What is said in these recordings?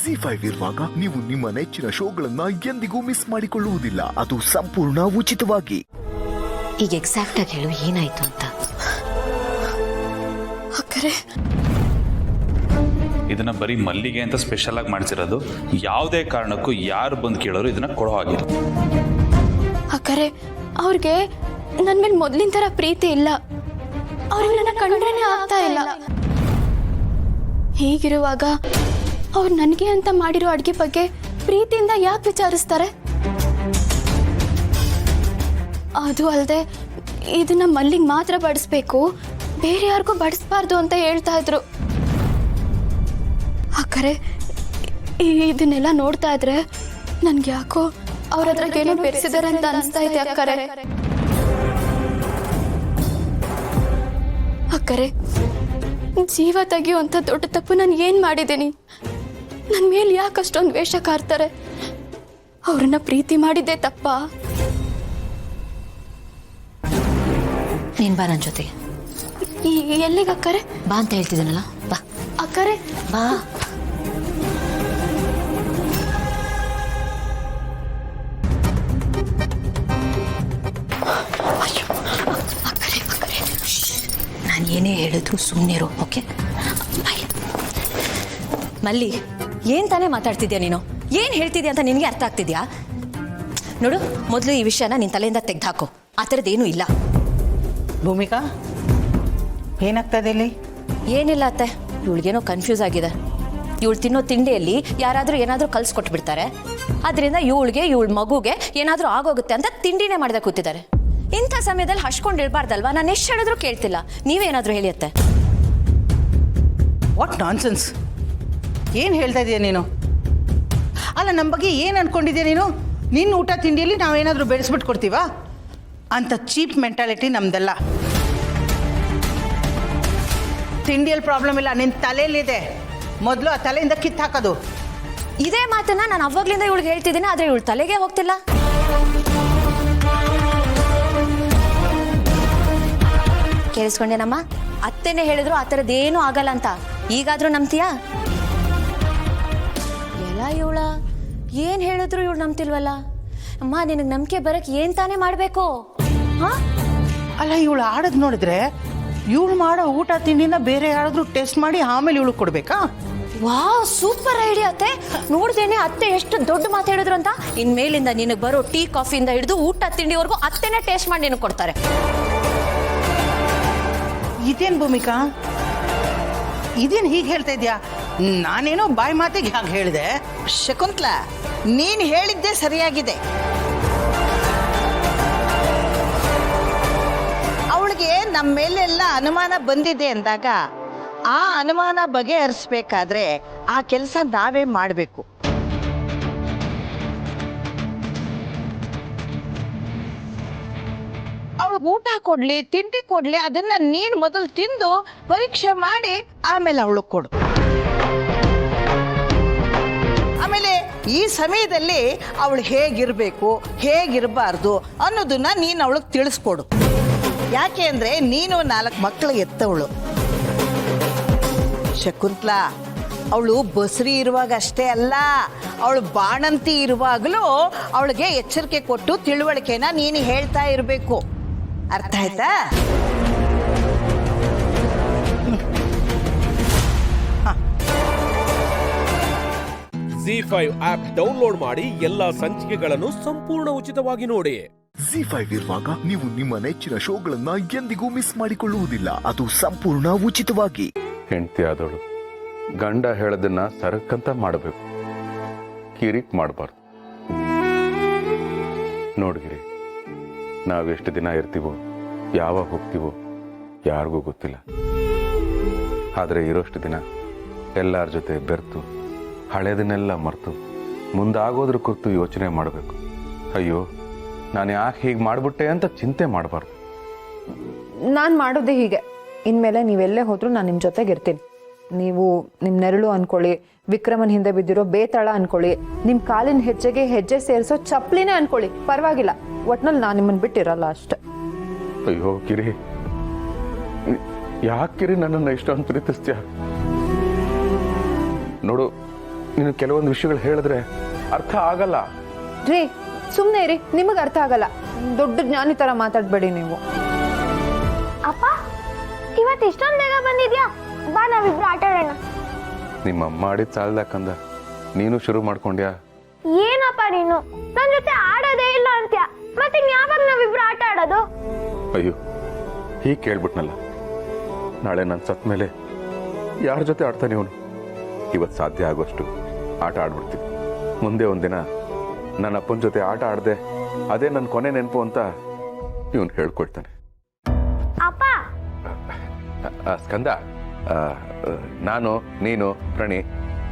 ಜಿ5 ಇರುವಾಗ ನೀವು ನಿಮ್ಮ ನೆಚ್ಚಿನ ಶೋಗಳನ್ನ ಎಂದಿಗೂ ಮಿಸ್ ಮಾಡಿಕೊಳ್ಳುವುದಿಲ್ಲ. ಅದು ಸಂಪೂರ್ಣ ಉಚಿತವಾಗಿ. ಈಗ ಎಕ್ಸಾಕ್ಟ್ ಆಗಿ ಹೇಳು ಏನಾಯ್ತು ಅಂತ. ಅಕ್ಕರೆ ಇದನ್ನ ಬರೀ ಮಲ್ಲಿಗೆ ಅಂತ ಸ್ಪೆಷಲ್ ಆಗಿ ಮಾಡಿಸಿರೋದು. ಯಾವುದೇ ಕಾರಣಕ್ಕೂ ಯಾರು ಬಂದು ಕೇಳೋರು ಇದನ್ನ ಕೊಡೋ ಹಾಗಿಲ್ಲ. ಅಕ್ಕರೆ ಅವ್ರಿಗೆ ನನ್ನ ಮೇಲೆ ಮೊದಲಿನ ಥರ ಪ್ರೀತಿ ಇಲ್ಲ. ಅವ್ರಿಗೆ ನನ್ನ ಕಂಡ್ರೇನೆ ಆಗ್ತಾ ಇಲ್ಲ. ಹೀಗಿರುವಾಗ ಅವ್ರು ನನಗೆ ಅಂತ ಮಾಡಿರೋ ಅಡುಗೆ ಬಗ್ಗೆ ಪ್ರೀತಿಯಿಂದ ಯಾಕೆ ವಿಚಾರಿಸ್ತಾರೆ? ಅದು ಅಲ್ಲದೆ ಇದನ್ನ ಮಲ್ಲಿಗೆ ಮಾತ್ರ ಬಡಿಸ್ಬೇಕು, ಬೇರೆ ಯಾರಿಗೂ ಬಡಿಸ್ಬಾರ್ದು ಅಂತ ಹೇಳ್ತಾ ಇದ್ರು. ಅಕ್ಕರೆ ಇದನ್ನೆಲ್ಲ ನೋಡ್ತಾ ಇದ್ರೆ ನನ್ಗೆ ಯಾಕೋ ಅವ್ರ ಹತ್ರಕ್ಕೆ ಏನೋ ಬೆರೆಸಿದಾರೆ ಅಂತ ಅನಿಸ್ತಾ ಇದೆ. ಅಕ್ಕರೆ ಜೀವ ತೆಗಿಯುವಂಥ ದೊಡ್ಡ ತಪ್ಪು ನಾನು ಏನು ಮಾಡಿದ್ದೀನಿ? ನನ್ನ ಮೇಲೆ ಯಾಕೆ ಅಷ್ಟೊಂದು ವೇಷ ಕಾರ್ತಾರೆ? ಅವ್ರನ್ನ ಪ್ರೀತಿ ಮಾಡಿದ್ದೆ ತಪ್ಪಾ? ನೀನ್ ಬಾ ನನ್ನ ಜೊತೆಗೆ. ಎಲ್ಲಿಗೆ ಅಕ್ಕರೆ? ಬಾ ಅಂತ ಹೇಳ್ತಿದ್ದೀನಲ್ಲ, ಬಾ. ಅಕ್ಕರೆ ಬಾ. ನಾನು ಏನೇ ಹೇಳಿದ್ರು ಸುಮ್ಮನಿರು, ಓಕೆ? ಮಲ್ಲಿ, ಏನ್ ತಾನೇ ಮಾತಾಡ್ತಿದ್ಯಾ ನೀನು? ಏನ್ ಹೇಳ್ತಿದ್ಯಾ ಅಂತ ನಿನಗೆ ಅರ್ಥ ಆಗ್ತಿದ್ಯಾ? ನೋಡು, ಮೊದಲು ಈ ವಿಷಯನ ನಿನ್ನ ತಲೆಯಿಂದ ತೆಗೆದುಹಾಕು. ಆ ಥರದ್ದೇನೂ ಇಲ್ಲ. ಭೂಮಿಕಾ, ಏನಾಗ್ತದೆ ಇಲ್ಲಿ? ಏನಿಲ್ಲ ಅತ್ತೆ, ಇವಳಿಗೇನೋ ಕನ್ಫ್ಯೂಸ್ ಆಗಿದೆ. ಇವಳು ತಿನ್ನೋ ತಿಂಡಿಯಲ್ಲಿ ಯಾರಾದರೂ ಏನಾದರೂ ಕಲ್ಸ್ಕೊಟ್ಬಿಡ್ತಾರೆ. ಅದರಿಂದ ಇವಳಿಗೆ ಇವಳ ಮಗುಗೆ ಏನಾದರೂ ಆಗೋಗುತ್ತೆ ಅಂತ ತಿಂಡಿನೇ ಮಾಡದೆ ಕೂತಿದ್ದಾರೆ. ಇಂಥ ಸಮಯದಲ್ಲಿ ಹಚ್ಕೊಂಡಿರ್ಬಾರ್ದಲ್ವಾ? ನಾನು ಎಷ್ಟು ಹೇಳಿದ್ರು ಕೇಳ್ತಿಲ್ಲ. ನೀವೇನಾದರೂ ಹೇಳಿ ಅತ್ತೆ. What nonsense! ಏನು ಹೇಳ್ತಾ ಇದೀಯ ನೀನು? ಅಲ್ಲ, ನಮ್ಮ ಬಗ್ಗೆ ಏನು ಅನ್ಕೊಂಡಿದ್ಯಾ ನೀನು? ನಿನ್ನ ಊಟ ತಿಂಡಿಯಲ್ಲಿ ನಾವೇನಾದರೂ ಬೆಳೆಸ್ಬಿಟ್ಟು ಕೊಡ್ತೀವಾ? ಅಂತ ಚೀಪ್ ಮೆಂಟಾಲಿಟಿ ನಮ್ದೆಲ್ಲ. ತಿಂಡಿಯಲ್ಲಿ ಪ್ರಾಬ್ಲಮ್ ಇಲ್ಲ, ನಿನ್ನ ತಲೆಯಲ್ಲಿದೆ. ಮೊದಲು ಆ ತಲೆಯಿಂದ ಕಿತ್ತು ಹಾಕೋದು. ಇದೇ ಮಾತನ್ನ ನಾನು ಅವಾಗ್ಲಿಂದ ಇವಳಿಗೆ ಹೇಳ್ತಿದ್ದೀನಿ, ಆದರೆ ಇವಳು ತಲೆಗೆ ಹೋಗ್ತಿಲ್ಲ. ಕೇಳಿಸ್ಕೊಂಡೇನಮ್ಮ? ಅತ್ತೆನೇ ಹೇಳಿದ್ರು ಆ ಥರದ್ದೇನೂ ಆಗಲ್ಲ ಅಂತ. ಈಗಾದ್ರೂ ನಂಬ್ತೀಯಾ? ಎಲ್ಲ ಇವಳ ಏನು ಹೇಳಿದ್ರು ಇವಳು ನಂಬ್ತಿಲ್ವಲ್ಲ. ಅಮ್ಮ, ನಿನಗೆ ನಂಬಿಕೆ ಬರಕ್ಕೆ ಏನು ತಾನೇ ಮಾಡಬೇಕು? ಹಾಂ, ಅಲ್ಲ, ಇವಳು ಆಡೋದು ನೋಡಿದ್ರೆ ಇವಳು ಮಾಡೋ ಊಟ ತಿಂಡಿನ ಬೇರೆ ಯಾರಾದರೂ ಟೆಸ್ಟ್ ಮಾಡಿ ಆಮೇಲೆ ಇವಳು ಕೊಡ್ಬೇಕಾ? ವಾವ್, ಸೂಪರ್ ಐಡಿಯಾ ಅತ್ತೆ. ನೋಡ್ದೇನೆ ಅತ್ತೆ ಎಷ್ಟು ದೊಡ್ಡ ಮಾತಾಡಿದ್ರು ಅಂತ. ಇನ್ಮೇಲಿಂದ ನಿನಗೆ ಬರೋ ಟೀ ಕಾಫಿಯಿಂದ ಹಿಡಿದು ಊಟ ತಿಂಡಿವರೆಗೂ ಅತ್ತೆನೇ ಟೇಸ್ಟ್ ಮಾಡಿ ನಿನಗೆ ಕೊಡ್ತಾರೆ. ಇದೇನು ಭೂಮಿಕಾ, ಇದೇನು ಹೀಗೆ ಹೇಳ್ತಾ ಇದೆಯಾ? ನಾನೇನೋ ಬಾಯಿ ಮಾತಿಗೆ ಹಾಗೆ ಹೇಳಿದೆ. ಶಕುಂತ್ಲಾ, ನೀನು ಹೇಳಿದ್ದೇ ಸರಿಯಾಗಿದೆ. ಅವಳಿಗೆ ನಮ್ಮ ಮೇಲೆಲ್ಲ ಅನುಮಾನ ಬಂದಿದೆ ಅಂದಾಗ ಆ ಅನುಮಾನ ಬಗೆಹರಿಸ್ಬೇಕಾದ್ರೆ ಆ ಕೆಲಸ ನಾವೇ ಮಾಡಬೇಕು. ಅವಳು ಊಟ ಕೊಡ್ಲಿ, ತಿಂಡಿ ಕೊಡ್ಲಿ, ಅದನ್ನ ನೀನು ಮೊದಲು ತಿಂದು ಪರೀಕ್ಷೆ ಮಾಡಿ ಆಮೇಲೆ ಅವಳು ಕೊಡು. ಆಮೇಲೆ ಈ ಸಮಯದಲ್ಲಿ ಅವಳು ಹೇಗಿರ್ಬೇಕು, ಹೇಗಿರಬಾರ್ದು ಅನ್ನೋದನ್ನ ನೀನು ಅವಳಿಗೆ ತಿಳಿಸ್ಕೊಡು. ಯಾಕೆ ಅಂದ್ರೆ ನೀನು 4 ಮಕ್ಕಳು ಎತ್ತವಳು. ಶಕುಂತ್ಲಾ, ಅವಳು ಬಸರಿ ಇರುವಾಗ ಅಷ್ಟೇ ಅಲ್ಲ, ಅವಳು ಬಾಣಂತಿ ಇರುವಾಗಲೂ ಅವಳಿಗೆ ಎಚ್ಚರಿಕೆ ಕೊಟ್ಟು ತಿಳುವಳಿಕೆನ ನೀನು ಹೇಳ್ತಾ ಇರಬೇಕು. ಅರ್ಥ ಆಯ್ತಾ? ಜಿ5 ಆಪ್ ಡೌನ್ಲೋಡ್ ಮಾಡಿ ಎಲ್ಲಾ ಸಂಚಿಕೆಗಳನ್ನು ಸಂಪೂರ್ಣ ಉಚಿತವಾಗಿ ನೋಡಿ. ಜಿ5 ಇರುವಾಗ ನೀವು ನಿಮ್ಮ ನೆಚ್ಚಿನ ಶೋಗಳನ್ನ ಎಂದಿಗೂ ಮಿಸ್ ಮಾಡಿಕೊಳ್ಳುವುದಿಲ್ಲ. ಅದು ಸಂಪೂರ್ಣ ಉಚಿತವಾಗಿ. ಹೆಂಡತಿ ಆದವಳು ಗಂಡ ಹೇಳೋದನ್ನ ಸರಕ್ಕಂತ ಮಾಡಬೇಕು, ಕಿರಿಕ್ ಮಾಡಬಾರ್ದು. ನೋಡ್ಗಿರಿ, ನಾವೆಷ್ಟು ದಿನ ಇರ್ತೀವೋ, ಯಾವಾಗ ಹೋಗ್ತೀವೋ ಯಾರಿಗೂ ಗೊತ್ತಿಲ್ಲ. ಆದರೆ ಇರೋಷ್ಟು ದಿನ ಎಲ್ಲರ ಜೊತೆ ಬೆರೆತು ಹಳೆದನ್ನೆಲ್ಲ ಮರೆತು ಮುಂದಾಗೋದ್ರ ಕುರಿತು ಯೋಚನೆ ಮಾಡಬೇಕು. ಅಯ್ಯೋ, ನಾನು ಯಾಕೆ ಹೀಗೆ ಮಾಡಿಬಿಟ್ಟೆ ಅಂತ ಚಿಂತೆ ಮಾಡಬಾರ್ದು. ನಾನು ಮಾಡೋದೇ ಹೀಗೆ. ಇನ್ಮೇಲೆ ನೀವೆಲ್ಲೇ ಹೋದ್ರೂ ನಾನು ನಿಮ್ಮ ಜೊತೆಗೆ ಇರ್ತೀನಿ. ನೀವು ನಿಮ್ಮ ನೆರಳು ಅನ್ಕೊಳ್ಳಿ, ವಿಕ್ರಮನ್ ಹಿಂದೆ ಬಿದ್ದಿರೋ ಬೇತಾಳ ಅನ್ಕೊಳ್ಳಿ, ನಿಮ್ಮ ಕಾಲಿನ ಹೆಜ್ಜೆಗೆ ಹೆಜ್ಜೆ ಸೇರಿಸೋ ಚಪ್ಪಲಿನೇ ಅನ್ಕೊಳ್ಳಿ, ಪರವಾಗಿಲ್ಲ. ಒಟ್ನಲ್ಲಿ ನಾನು ನಿಮ್ಮನ್ನು ಬಿಟ್ಟಿರಲ್ಲ ಅಷ್ಟೆ. ಅಯ್ಯೋ ಕಿರಿ, ಯಾಕೆ ಕಿರಿ ನನ್ನನ್ನು ಇಷ್ಟೊಂದು ಪ್ರೀತಿಸ್ತೀಯ? ನೋಡು, ನೀನು ಕೆಲವೊಂದು ವಿಷಯಗಳು ಹೇಳಿದ್ರೆ ಅರ್ಥ ಆಗಲ್ಲ. ರೀ ಸುಮ್ಮನೆ ಇರಿ, ನಿಮಗೆ ಅರ್ಥ ಆಗಲ್ಲ. ದೊಡ್ಡ ಜ್ಞಾನಿ ಥರ ಮಾತಾಡಬೇಡಿ ನೀವು. ಅಪ್ಪ ಇವತ್ತು ಇಷ್ಟೊಂದು ಬೇಗ ಬಂದಿದ್ಯಾ? ಬಾ ನಾವಿಬ್ರು ಆಟ ಆಡೋಣ. ನಿಮ್ಮ ಮಾಡಿದ ಸಾಲದಾಕಂದ ನೀನು ಶುರು ಮಾಡ್ಕೊಂಡ್ಯಾ? ಏನಪ್ಪ ನೀನು ನನ್ನ ಜೊತೆ ಆಡೋದೇ ಇಲ್ಲ ಅಂತ್ಯ, ಮತ್ತೆ ಯಾವಾಗ ನಾವಿಬ್ರು ಆಟ ಆಡೋದು? ಅಯ್ಯೋ ಹೀಗೆ ಕೇಳ್ಬಿಟ್ನಲ್ಲ. ನಾಳೆ ನಾನು ಸತ್ ಮೇಲೆ ಯಾರ ಜೊತೆ ಆಡ್ತಾನೆ ಇವನು? ಇವತ್ತು ಸಾಧ್ಯ ಆಗೋಷ್ಟು ಆಟ ಆಡ್ಬಿಡ್ತೀವಿ. ಮುಂದೆ ಒಂದಿನ ನನ್ನ ಅಪ್ಪನ ಜೊತೆ ಆಟ ಆಡದೆ ಅದೇ ನನ್ನ ಕೊನೆ ನೆನಪು ಅಂತ ಇವನು ಹೇಳ್ಕೊಳ್ತಾನೆ. ಅಪ್ಪ ಸ್ಕಂದ, ನಾನು ನೀನು ಪ್ರಣಿ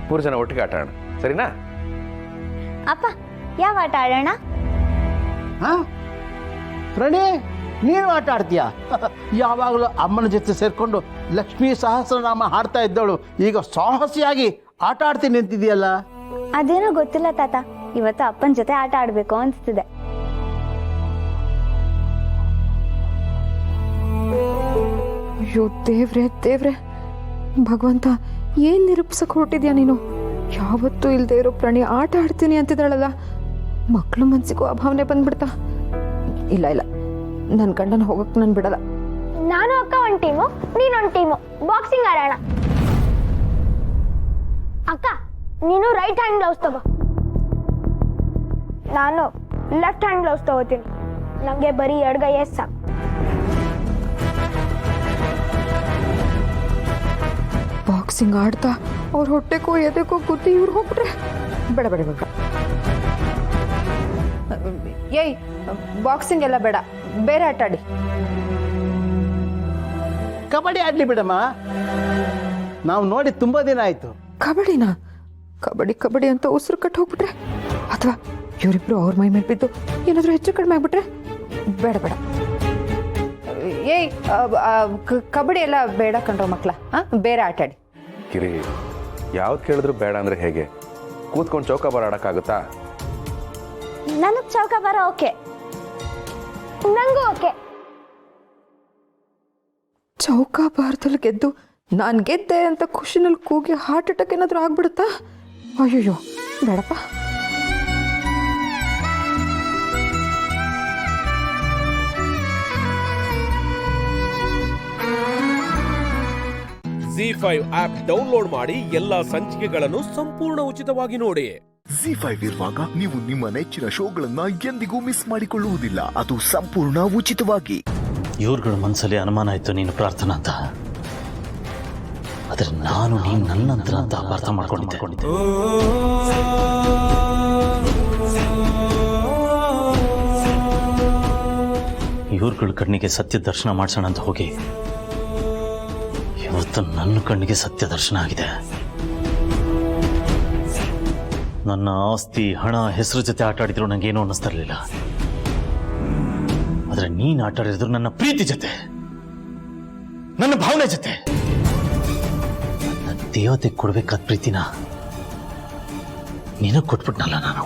3 ಜನ ಒಟ್ಟಿಗೆ ಆಟ ಆಡೋಣ, ಸರಿನಾ? ಅಪ್ಪ ಯಾವ ಆಟ ಆಡೋಣ? ಪ್ರಣಿ, ನೀನು ಆಟ ಆಡ್ತೀಯಾ? ಯಾವಾಗಲೂ ಅಮ್ಮನ ಜೊತೆ ಸೇರ್ಕೊಂಡು ಲಕ್ಷ್ಮೀ ಸಹಸ್ರನಾಮ ಹಾಡ್ತಾ ಇದ್ದವಳು ಈಗ ಸಾಹಸಿಯಾಗಿ ಆಟ ಆಡ್ತೀನಿ ಅಂತಿದೆಯಲ್ಲ. ಅದೇನೋ ಗೊತ್ತಿಲ್ಲ ತಾತ, ಇವತ್ತು ಅಪ್ಪನ ಜೊತೆ ಆಟ ಆಡ್ಬೇಕು ಅನ್ಸ್ತಿದೆ. ಅಯ್ಯೋ ದೇವ್ರೆ ದೇವ್ರೆ, ಭಗವಂತ ಏನ್ ನಿರೂಪಿಸಕ್ ಹೊರಟಿದ್ಯಾ ನೀನು? ಯಾವತ್ತೂ ಇಲ್ದೇ ಇರೋ ಪ್ರಾಣಿ ಆಟ ಆಡ್ತೀನಿ ಅಂತಿದ್ದಾಳಲ್ಲ, ಮಕ್ಳು ಮನ್ಸಿಗೂ ಅಭಾವನೆ ಬಂದ್ಬಿಡ್ತಾ. ಇಲ್ಲ ಇಲ್ಲ, ನನ್ನ ಗಂಡನ ಹೋಗಕ್ ನಾನು ಬಿಡಲ್ಲ. ನಾನು ಅಕ್ಕ ಒಂದ್ ಟೀಮು, ನೀನೊಂದ್ ಟೀಮು, ಬಾಕ್ಸಿಂಗ್ ಆಡೋಣ. ಅಕ್ಕ ನೀನು ರೈಟ್ ಹ್ಯಾಂಡ್ ಗ್ಲೌಸ್ ತಗೋ, ನಾನು ಲೆಫ್ಟ್ ಹ್ಯಾಂಡ್ ಗ್ಲೌಸ್ ತಗೋತೀನಿ. ನಮ್ಗೆ ಬರೀ ಎಡಗೈ ಸಾಕು. ಬಾಕ್ಸಿಂಗ್ ಆಡ್ತಾ ಅವ್ರ ಹೊಟ್ಟೆಕೋ ಎದೆಕೋ ಗುದ್ದಿ ಇವ್ರು ಹೋಗ್ಬಿಟ್ರೆ ಬೇಡ ಬೇಡ ಬೇಡ. ಏಯ್, ಬಾಕ್ಸಿಂಗ್ ಎಲ್ಲ ಬೇಡ, ಬೇರೆ ಆಟ ಆಡಿ. ಕಬಡ್ಡಿ ಆಡ್ಲಿ ಬಿಡಮ್ಮ, ನಾವು ನೋಡಿ ತುಂಬಾ ದಿನ ಆಯ್ತು. ಕಬಡ್ಡಿನಾ? ಕಬಡ್ಡಿ ಕಬಡ್ಡಿ ಅಂತ ಉಸಿರು ಕಟ್ಟು ಹೋಗ್ಬಿಟ್ರೆ, ಅಥವಾ ಇವರಿಬ್ರು ಅವ್ರ ಮೈ ಮೇಲೆ ಬಿದ್ದು ಏನಾದರೂ ಹೆಚ್ಚು ಕಡಿಮೆ ಆಗ್ಬಿಟ್ರೆ ಬೇಡ ಬೇಡ. ಏಯ್, ಕಬಡ್ಡಿ ಎಲ್ಲ ಬೇಡ ಕಣ್ರೋ ಮಕ್ಳ, ಬೇರೆ ಆಟ ಆಡಿ. ಕಿರಿ, ಯಾವ್ದು ಕೇಳಿದ್ರು ಬೇಡ ಅಂದ್ರೆ ಹೇಗೆ? ಕೂತ್ಕೊಂಡು ಚೌಕಾಬಾರ ಆಡಕ್ಕಾಗುತ್ತಾ? ನನಗ್ ಚೌಕ ಬರ ಓಕೆ, ನಂಗೂ ಓಕೆ. ಚೌಕಾಬಾರದಲ್ಲಿ ಗೆದ್ದು ನಾನು ಗೆದ್ದೆ ಅಂತ ಖುಷಿನಲ್ಲಿ ಕೂಗಿ ಹಾರ್ಟ್ ಅಟ್ಯಾಕ್ ಏನಾದರೂ ಆಗ್ಬಿಡುತ್ತಾ? ಅಯ್ಯಯ್ಯೋ ಬೇಡಪ್ಪ. ZEE5 ಆಪ್ ಡೌನ್ಲೋಡ್ ಮಾಡಿ ಎಲ್ಲಾ ಸಂಚಿಕೆಗಳನ್ನು ಸಂಪೂರ್ಣ ಉಚಿತವಾಗಿ ನೋಡಿ. ZEE5 ಇರುವಾಗ ನೀವು ನಿಮ್ಮ ನೆಚ್ಚಿನ ಶೋಗಳನ್ನ ಎಂದಿಗೂ ಮಿಸ್ ಮಾಡಿಕೊಳ್ಳುವುದಿಲ್ಲ, ಅದು ಸಂಪೂರ್ಣ ಉಚಿತವಾಗಿ. ಇವ್ರುಗಳ ಮನಸ್ಸಲ್ಲಿ ಅನುಮಾನ ಆಯ್ತು ನೀನು ಪ್ರಾರ್ಥನಾ ಅಂತ, ಆದ್ರೆ ನಾನು ನೀನು ನನ್ನಂತರ ಅಂತ ಅಪಾರ್ಥ ಮಾಡ್ಕೊಂಡಿದ್ದೆ. ಇವ್ರುಗಳ ಕಣ್ಣಿಗೆ ಸತ್ಯ ದರ್ಶನ ಮಾಡ್ಸೋಣ ಅಂತ ಹೋಗಿ ಇವತ್ತು ನನ್ನ ಕಣ್ಣಿಗೆ ಸತ್ಯ ದರ್ಶನ ಆಗಿದೆ. ನನ್ನ ಆಸ್ತಿ, ಹಣ, ಹೆಸರು ಜೊತೆ ಆಟ ಆಡಿದ್ರು ನಂಗೇನು ಅನ್ನಿಸ್ತಾ ಇರಲಿಲ್ಲ. ಆದ್ರೆ ನೀನು ಆಟ ಆಡಿದ್ರು ನನ್ನ ಪ್ರೀತಿ ಜೊತೆ, ನನ್ನ ಭಾವನೆ ಜೊತೆ. ನನ್ನ ದೇವತೆ ಕೊಡ್ಬೇಕಾದ ಪ್ರೀತಿನ ನಿನಗೆ ಕೊಟ್ಬಿಟ್ನಲ್ಲ ನಾನು.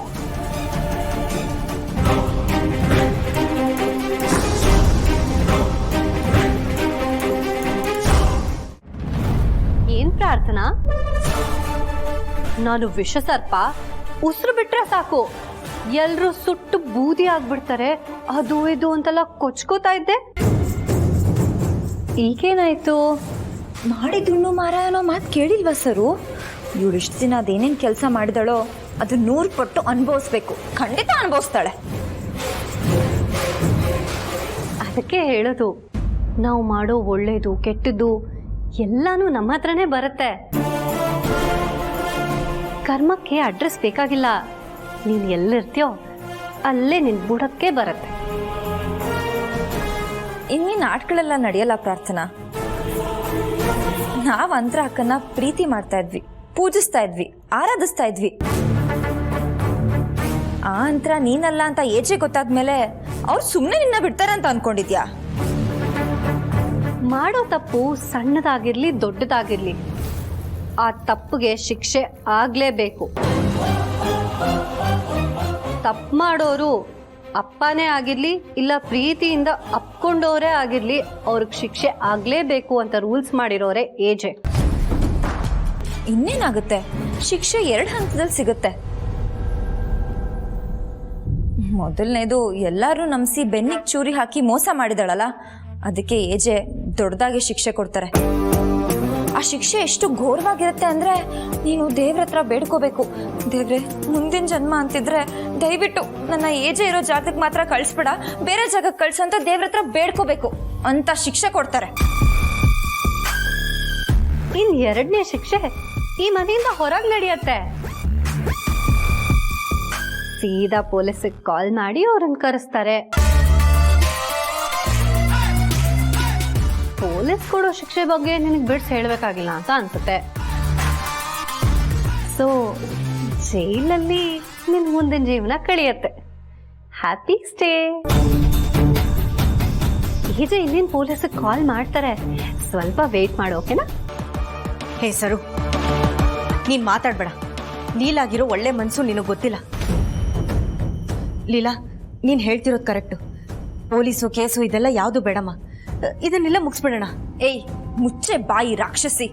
ಏನ್ ಪ್ರಾರ್ಥನಾ? ನಾನು ವಿಷಸರ್ಪ, ಉಸಿರು ಬಿಟ್ರೆ ಸಾಕು ಎಲ್ರೂ ಸುಟ್ಟು ಬೂದಿ ಆಗ್ಬಿಡ್ತಾರೆ, ಅದು ಇದು ಅಂತೆಲ್ಲ ಕೊಚ್ಕೋತಾ ಇದ್ದೆ. ಈಗೇನಾಯ್ತು? ಮಾಡಿದ್ರು ಮಾರ ಅನ್ನೋ ಮಾತು ಕೇಳಿಲ್ವಾ ಸರು? ಇವಳು ಇಷ್ಟು ದಿನ ಅದೇನೇನು ಕೆಲಸ ಮಾಡಿದಳೋ ಅದು 100 ಪಟ್ಟು ಅನುಭವಿಸ್ಬೇಕು, ಖಂಡಿತ ಅನುಭವಿಸ್ತಾಳೆ. ಅದಕ್ಕೆ ಹೇಳೋದು, ನಾವು ಮಾಡೋ ಒಳ್ಳೇದು ಕೆಟ್ಟದ್ದು ಎಲ್ಲಾನು ನಮ್ಮ ಹತ್ರನೇ ಬರುತ್ತೆ. ಕರ್ಮಕ್ಕೆ ಅಡ್ರೆಸ್ ಬೇಕಾಗಿಲ್ಲ, ನೀನು ಎಲ್ಲಿರ್ತೀಯೋ ಅಲ್ಲೇ ನಿನ್ ಬುಡಕ್ಕೆ ಬರುತ್ತೆ. ಇನ್ನೇನು ಆಟಗಳೆಲ್ಲ ನಡೆಯಲ್ಲ ಪ್ರಾರ್ಥನಾ. ನಾವು ಅಂತರ ಅಕ್ಕನ್ನ ಪ್ರೀತಿ ಮಾಡ್ತಾ ಇದ್ವಿ, ಪೂಜಿಸ್ತಾ ಇದ್ವಿ, ಆರಾಧಿಸ್ತಾ ಇದ್ವಿ. ಆ ಅಂತರ ನೀನಲ್ಲ ಅಂತ ಏಜೆ ಗೊತ್ತಾದ್ಮೇಲೆ ಅವ್ರು ಸುಮ್ಮನೆ ನಿನ್ನ ಬಿಡ್ತಾರೆ ಅಂತ ಅನ್ಕೊಂಡಿದ್ಯಾ? ಮಾಡೋ ತಪ್ಪು ಸಣ್ಣದಾಗಿರ್ಲಿ ದೊಡ್ಡದಾಗಿರ್ಲಿ, ಆ ತಪ್ಪಿಗೆ ಶಿಕ್ಷೆ ಆಗ್ಲೇಬೇಕು. ತಪ್ಪು ಮಾಡೋರು ಅಪ್ಪನೇ ಆಗಿರ್ಲಿ ಇಲ್ಲ ಪ್ರೀತಿಯಿಂದ ಅಪ್ಕೊಂಡವರೇ ಆಗಿರ್ಲಿ, ಅವ್ರಿಗೆ ಶಿಕ್ಷೆ ಆಗ್ಲೇಬೇಕು ಅಂತ ರೂಲ್ಸ್ ಮಾಡಿರೋರೆ ಏಜೆ. ಇನ್ನೇನಾಗುತ್ತೆ, ಶಿಕ್ಷೆ 2 ಹಂತದಲ್ಲಿ ಸಿಗುತ್ತೆ. ಮೊದಲನೇದು ಎಲ್ಲರೂ ನಂಬಿಸಿ ಬೆನ್ನಿಗೆ ಚೂರಿ ಹಾಕಿ ಮೋಸ ಮಾಡಿದಳಲ್ಲ, ಅದಕ್ಕೆ ಏಜೆ ದೊಡ್ಡದಾಗಿ ಶಿಕ್ಷೆ ಕೊಡ್ತಾರೆ. ಆ ಶಿಕ್ಷೆ ಎಷ್ಟು ಘೋರವಾಗಿರುತ್ತೆ ಅಂದ್ರೆ ನೀನು ದೇವ್ರ ಹತ್ರ ಬೇಡ್ಕೋಬೇಕು, ದೇವ್ರೆ ಮುಂದಿನ ಜನ್ಮ ಅಂತಿದ್ರೆ ದಯವಿಟ್ಟು ನನ್ನ ಏಜೆ ಇರೋ ಜಾಗಕ್ಕೆ ಮಾತ್ರ ಕಳಿಸ್ಬೇಡ, ಬೇರೆ ಜಾಗಕ್ಕೆ ಕಳ್ಸು ಅಂತ ದೇವ್ರ ಹತ್ರ ಬೇಡ್ಕೋಬೇಕು ಅಂತ ಶಿಕ್ಷೆ ಕೊಡ್ತಾರೆ. ಇನ್ 2ನೇ ಶಿಕ್ಷೆ ಈ ಮನೆಯಿಂದ ಹೊರಗೆ ನಡೆಯುತ್ತೆ. ಸೀದಾ ಪೊಲೀಸಿಗೆ ಕಾಲ್ ಮಾಡಿ ಅವ್ರನ್ನ ಕರೆಸ್ತಾರೆ. ಪೊಲೀಸ್ ಕೊಡೋ ಶಿಕ್ಷೆ ಬಗ್ಗೆ ನಿನಗೆ ಬಿಡ್ಸ್ ಹೇಳಬೇಕಾಗಿಲ್ಲ ಅಂತ ಅನ್ಸುತ್ತೆ. ಸೊ ಜೈಲಲ್ಲಿ ನಿನ್ ಮುಂದಿನ ಜೀವನ ಕಳಿಯತ್ತೆ. Happy stay. ಈಗ ಇನ್ನೇನು ಪೊಲೀಸಿಗೆ ಕಾಲ್ ಮಾಡ್ತಾರೆ, ಸ್ವಲ್ಪ ವೇಟ್ ಮಾಡು, ಓಕೆನಾ? ಹೇ ಸರು, ನೀನ್ ಮಾತಾಡ್ಬೇಡ. ಲೀಲಾಗಿರೋ ಒಳ್ಳೆ ಮನ್ಸು ನಿನಗೆ ಗೊತ್ತಿಲ್ಲ. ಲೀಲಾ, ನೀನ್ ಹೇಳ್ತಿರೋದು ಕರೆಕ್ಟು. ಪೊಲೀಸು ಕೇಸು ಇದೆಲ್ಲ ಯಾವುದು ಬೇಡಮ್ಮ, ಇದನ್ನೆಲ್ಲ ಮುಗಿಸ್ಬಿಡೋಣ. ಏಯ್ ಮುಚ್ಚೆ ಬಾಯಿ ರಾಕ್ಷಸಿ.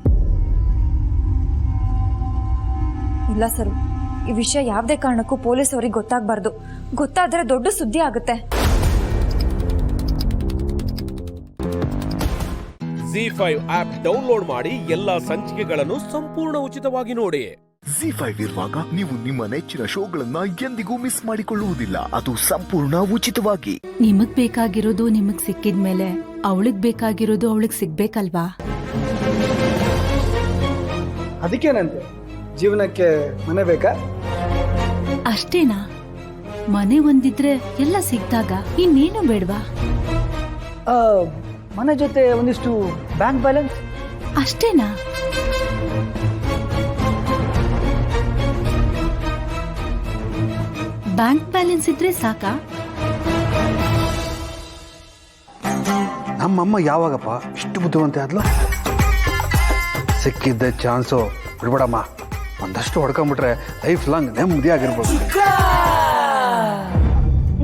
ಇಲ್ಲ ಸರು, ಈ ವಿಷಯ ಯಾವುದೇ ಕಾರಣಕ್ಕೂ ಪೊಲೀಸ್ ಅವ್ರಿಗೆ ಗೊತ್ತಾಗಬಾರ್ದು. ಗೊತ್ತಾದ್ರೆ ದೊಡ್ಡ ಸುದ್ದಿ ಆಗುತ್ತೆ. ZEE5 ಆಪ್ ಡೌನ್ಲೋಡ್ ಮಾಡಿ ಎಲ್ಲಾ ಸಂಚಿಕೆಗಳನ್ನು ಸಂಪೂರ್ಣ ಉಚಿತವಾಗಿ ನೋಡಿ. ZEE5 ಇರುವಾಗ ನೀವು ನಿಮ್ಮ ನೆಚ್ಚಿನ ಶೋಗಳನ್ನ ಎಂದಿಗೂ ಮಿಸ್ ಮಾಡಿಕೊಳ್ಳುವುದಿಲ್ಲ. ಅದು ಸಂಪೂರ್ಣ ಉಚಿತವಾಗಿ. ನಿಮಗ್ ಬೇಕಾಗಿರೋದು ನಿಮಗ್ ಸಿಕ್ಕಿದ್ಮೇಲೆ ಅವಳಿಗೆ ಬೇಕಾಗಿರೋದು ಅವಳಿಗೆ ಸಿಗ್ಬೇಕಲ್ವಾ? ಅದಕ್ಕೇನಂತೆ, ಜೀವನಕ್ಕೆ ಮನೆ ಬೇಕಾ? ಅಷ್ಟೇನಾ? ಮನೆ ಒಂದಿದ್ರೆ ಎಲ್ಲ ಸಿಕ್ತಾಗ ಇನ್ನೇನು ಬೇಡ್ವಾ? ಮನೆ ಜೊತೆ ಒಂದಿಷ್ಟು ಬ್ಯಾಂಕ್ ಬ್ಯಾಲೆನ್ಸ್ ಅಷ್ಟೇನಾ? ಬ್ಯಾಂಕ್ ಬ್ಯಾಲೆನ್ಸ್ ಇದ್ರೆ ಸಾಕಾ? ನಮ್ಮಮ್ಮ ಯಾವಾಗಪ್ಪ ಇಷ್ಟು ಬುದ್ಧಿವಂತೆ ಆದ್ಲು? ಸಿಕ್ಕಿದ್ದ ಚಾನ್ಸು ಬಿಡ್ಬೇಡಮ್ಮ. ಒಂದಷ್ಟು ಹೊಡ್ಕೊಂಡ್ಬಿಟ್ರೆ ಲೈಫ್ ಲಾಂಗ್ ನೆಮ್ಮದಿಯಾಗಿರ್ಬೋದು.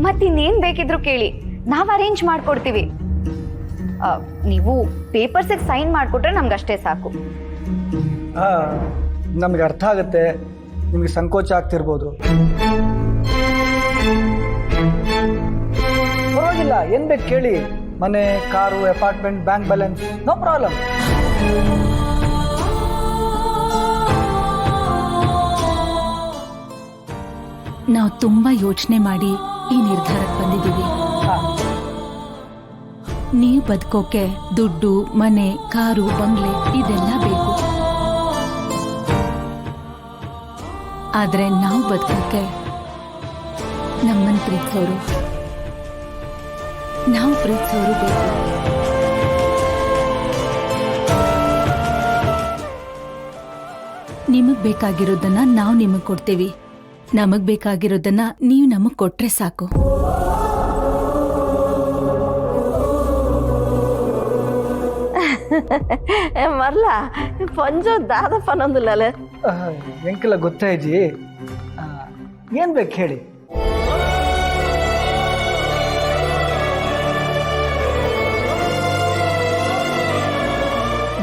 ಮತ್ತಿನ್ನೇನ್ ಬೇಕಿದ್ರು ಕೇಳಿ, ನಾವ್ ಅರೇಂಜ್ ಮಾಡ್ಕೊಡ್ತೀವಿ. ನೀವು ಪೇಪರ್ಸಿಗೆ ಸೈನ್ ಮಾಡ್ಕೊಟ್ರೆ ನಮ್ಗಷ್ಟೇ ಸಾಕು. ನಮ್ಗೆ ಅರ್ಥ ಆಗುತ್ತೆ, ನಿಮ್ಗೆ ಸಂಕೋಚ ಆಗ್ತಿರ್ಬೋದು. ಪರವಾಗಿಲ್ಲ, ಏನ್ ಬೇಕು ಕೇಳಿ. ಮನೆ, car, apartment, bank balance, no problem. ನಾವು ತುಂಬಾ ಯೋಚನೆ ಮಾಡಿ ಈ ನಿರ್ಧಾರಕ್ಕೆ ಬಂದಿದ್ದೀವಿ. ನೀವು ಬದುಕೋಕೆ ದುಡ್ಡು, ಮನೆ, ಕಾರು, ಬಂಗ್ಲೆ ಇದೆಲ್ಲ ಬೇಕು. ಆದ್ರೆ ನಾವು ಬದುಕೋಕೆ ನಮ್ಮನ್ನು ಪ್ರೀತಿಸೋರು, ನಾವು ಪ್ರೀತಿಸೋರು ಬೇಕು. ನಿಮಗ್ ಬೇಕಾಗಿರೋದನ್ನ ನಾವು ನಿಮಗ್ ಕೊಡ್ತೀವಿ, ನಮಗ್ ಬೇಕಾಗಿರೋದನ್ನ ನೀವು ನಮಗ್ ಕೊಟ್ರೆ ಸಾಕು. ಮರ್ಲ ಪಂಜೋ ದಾದ ಪನೊಂದಿಲ್ಲ ಎಂಕೆಲ್ಲ ಗೊತ್ತಾಯ್ಜಿ. ಏನ್ ಬೇಕು ಹೇಳಿ.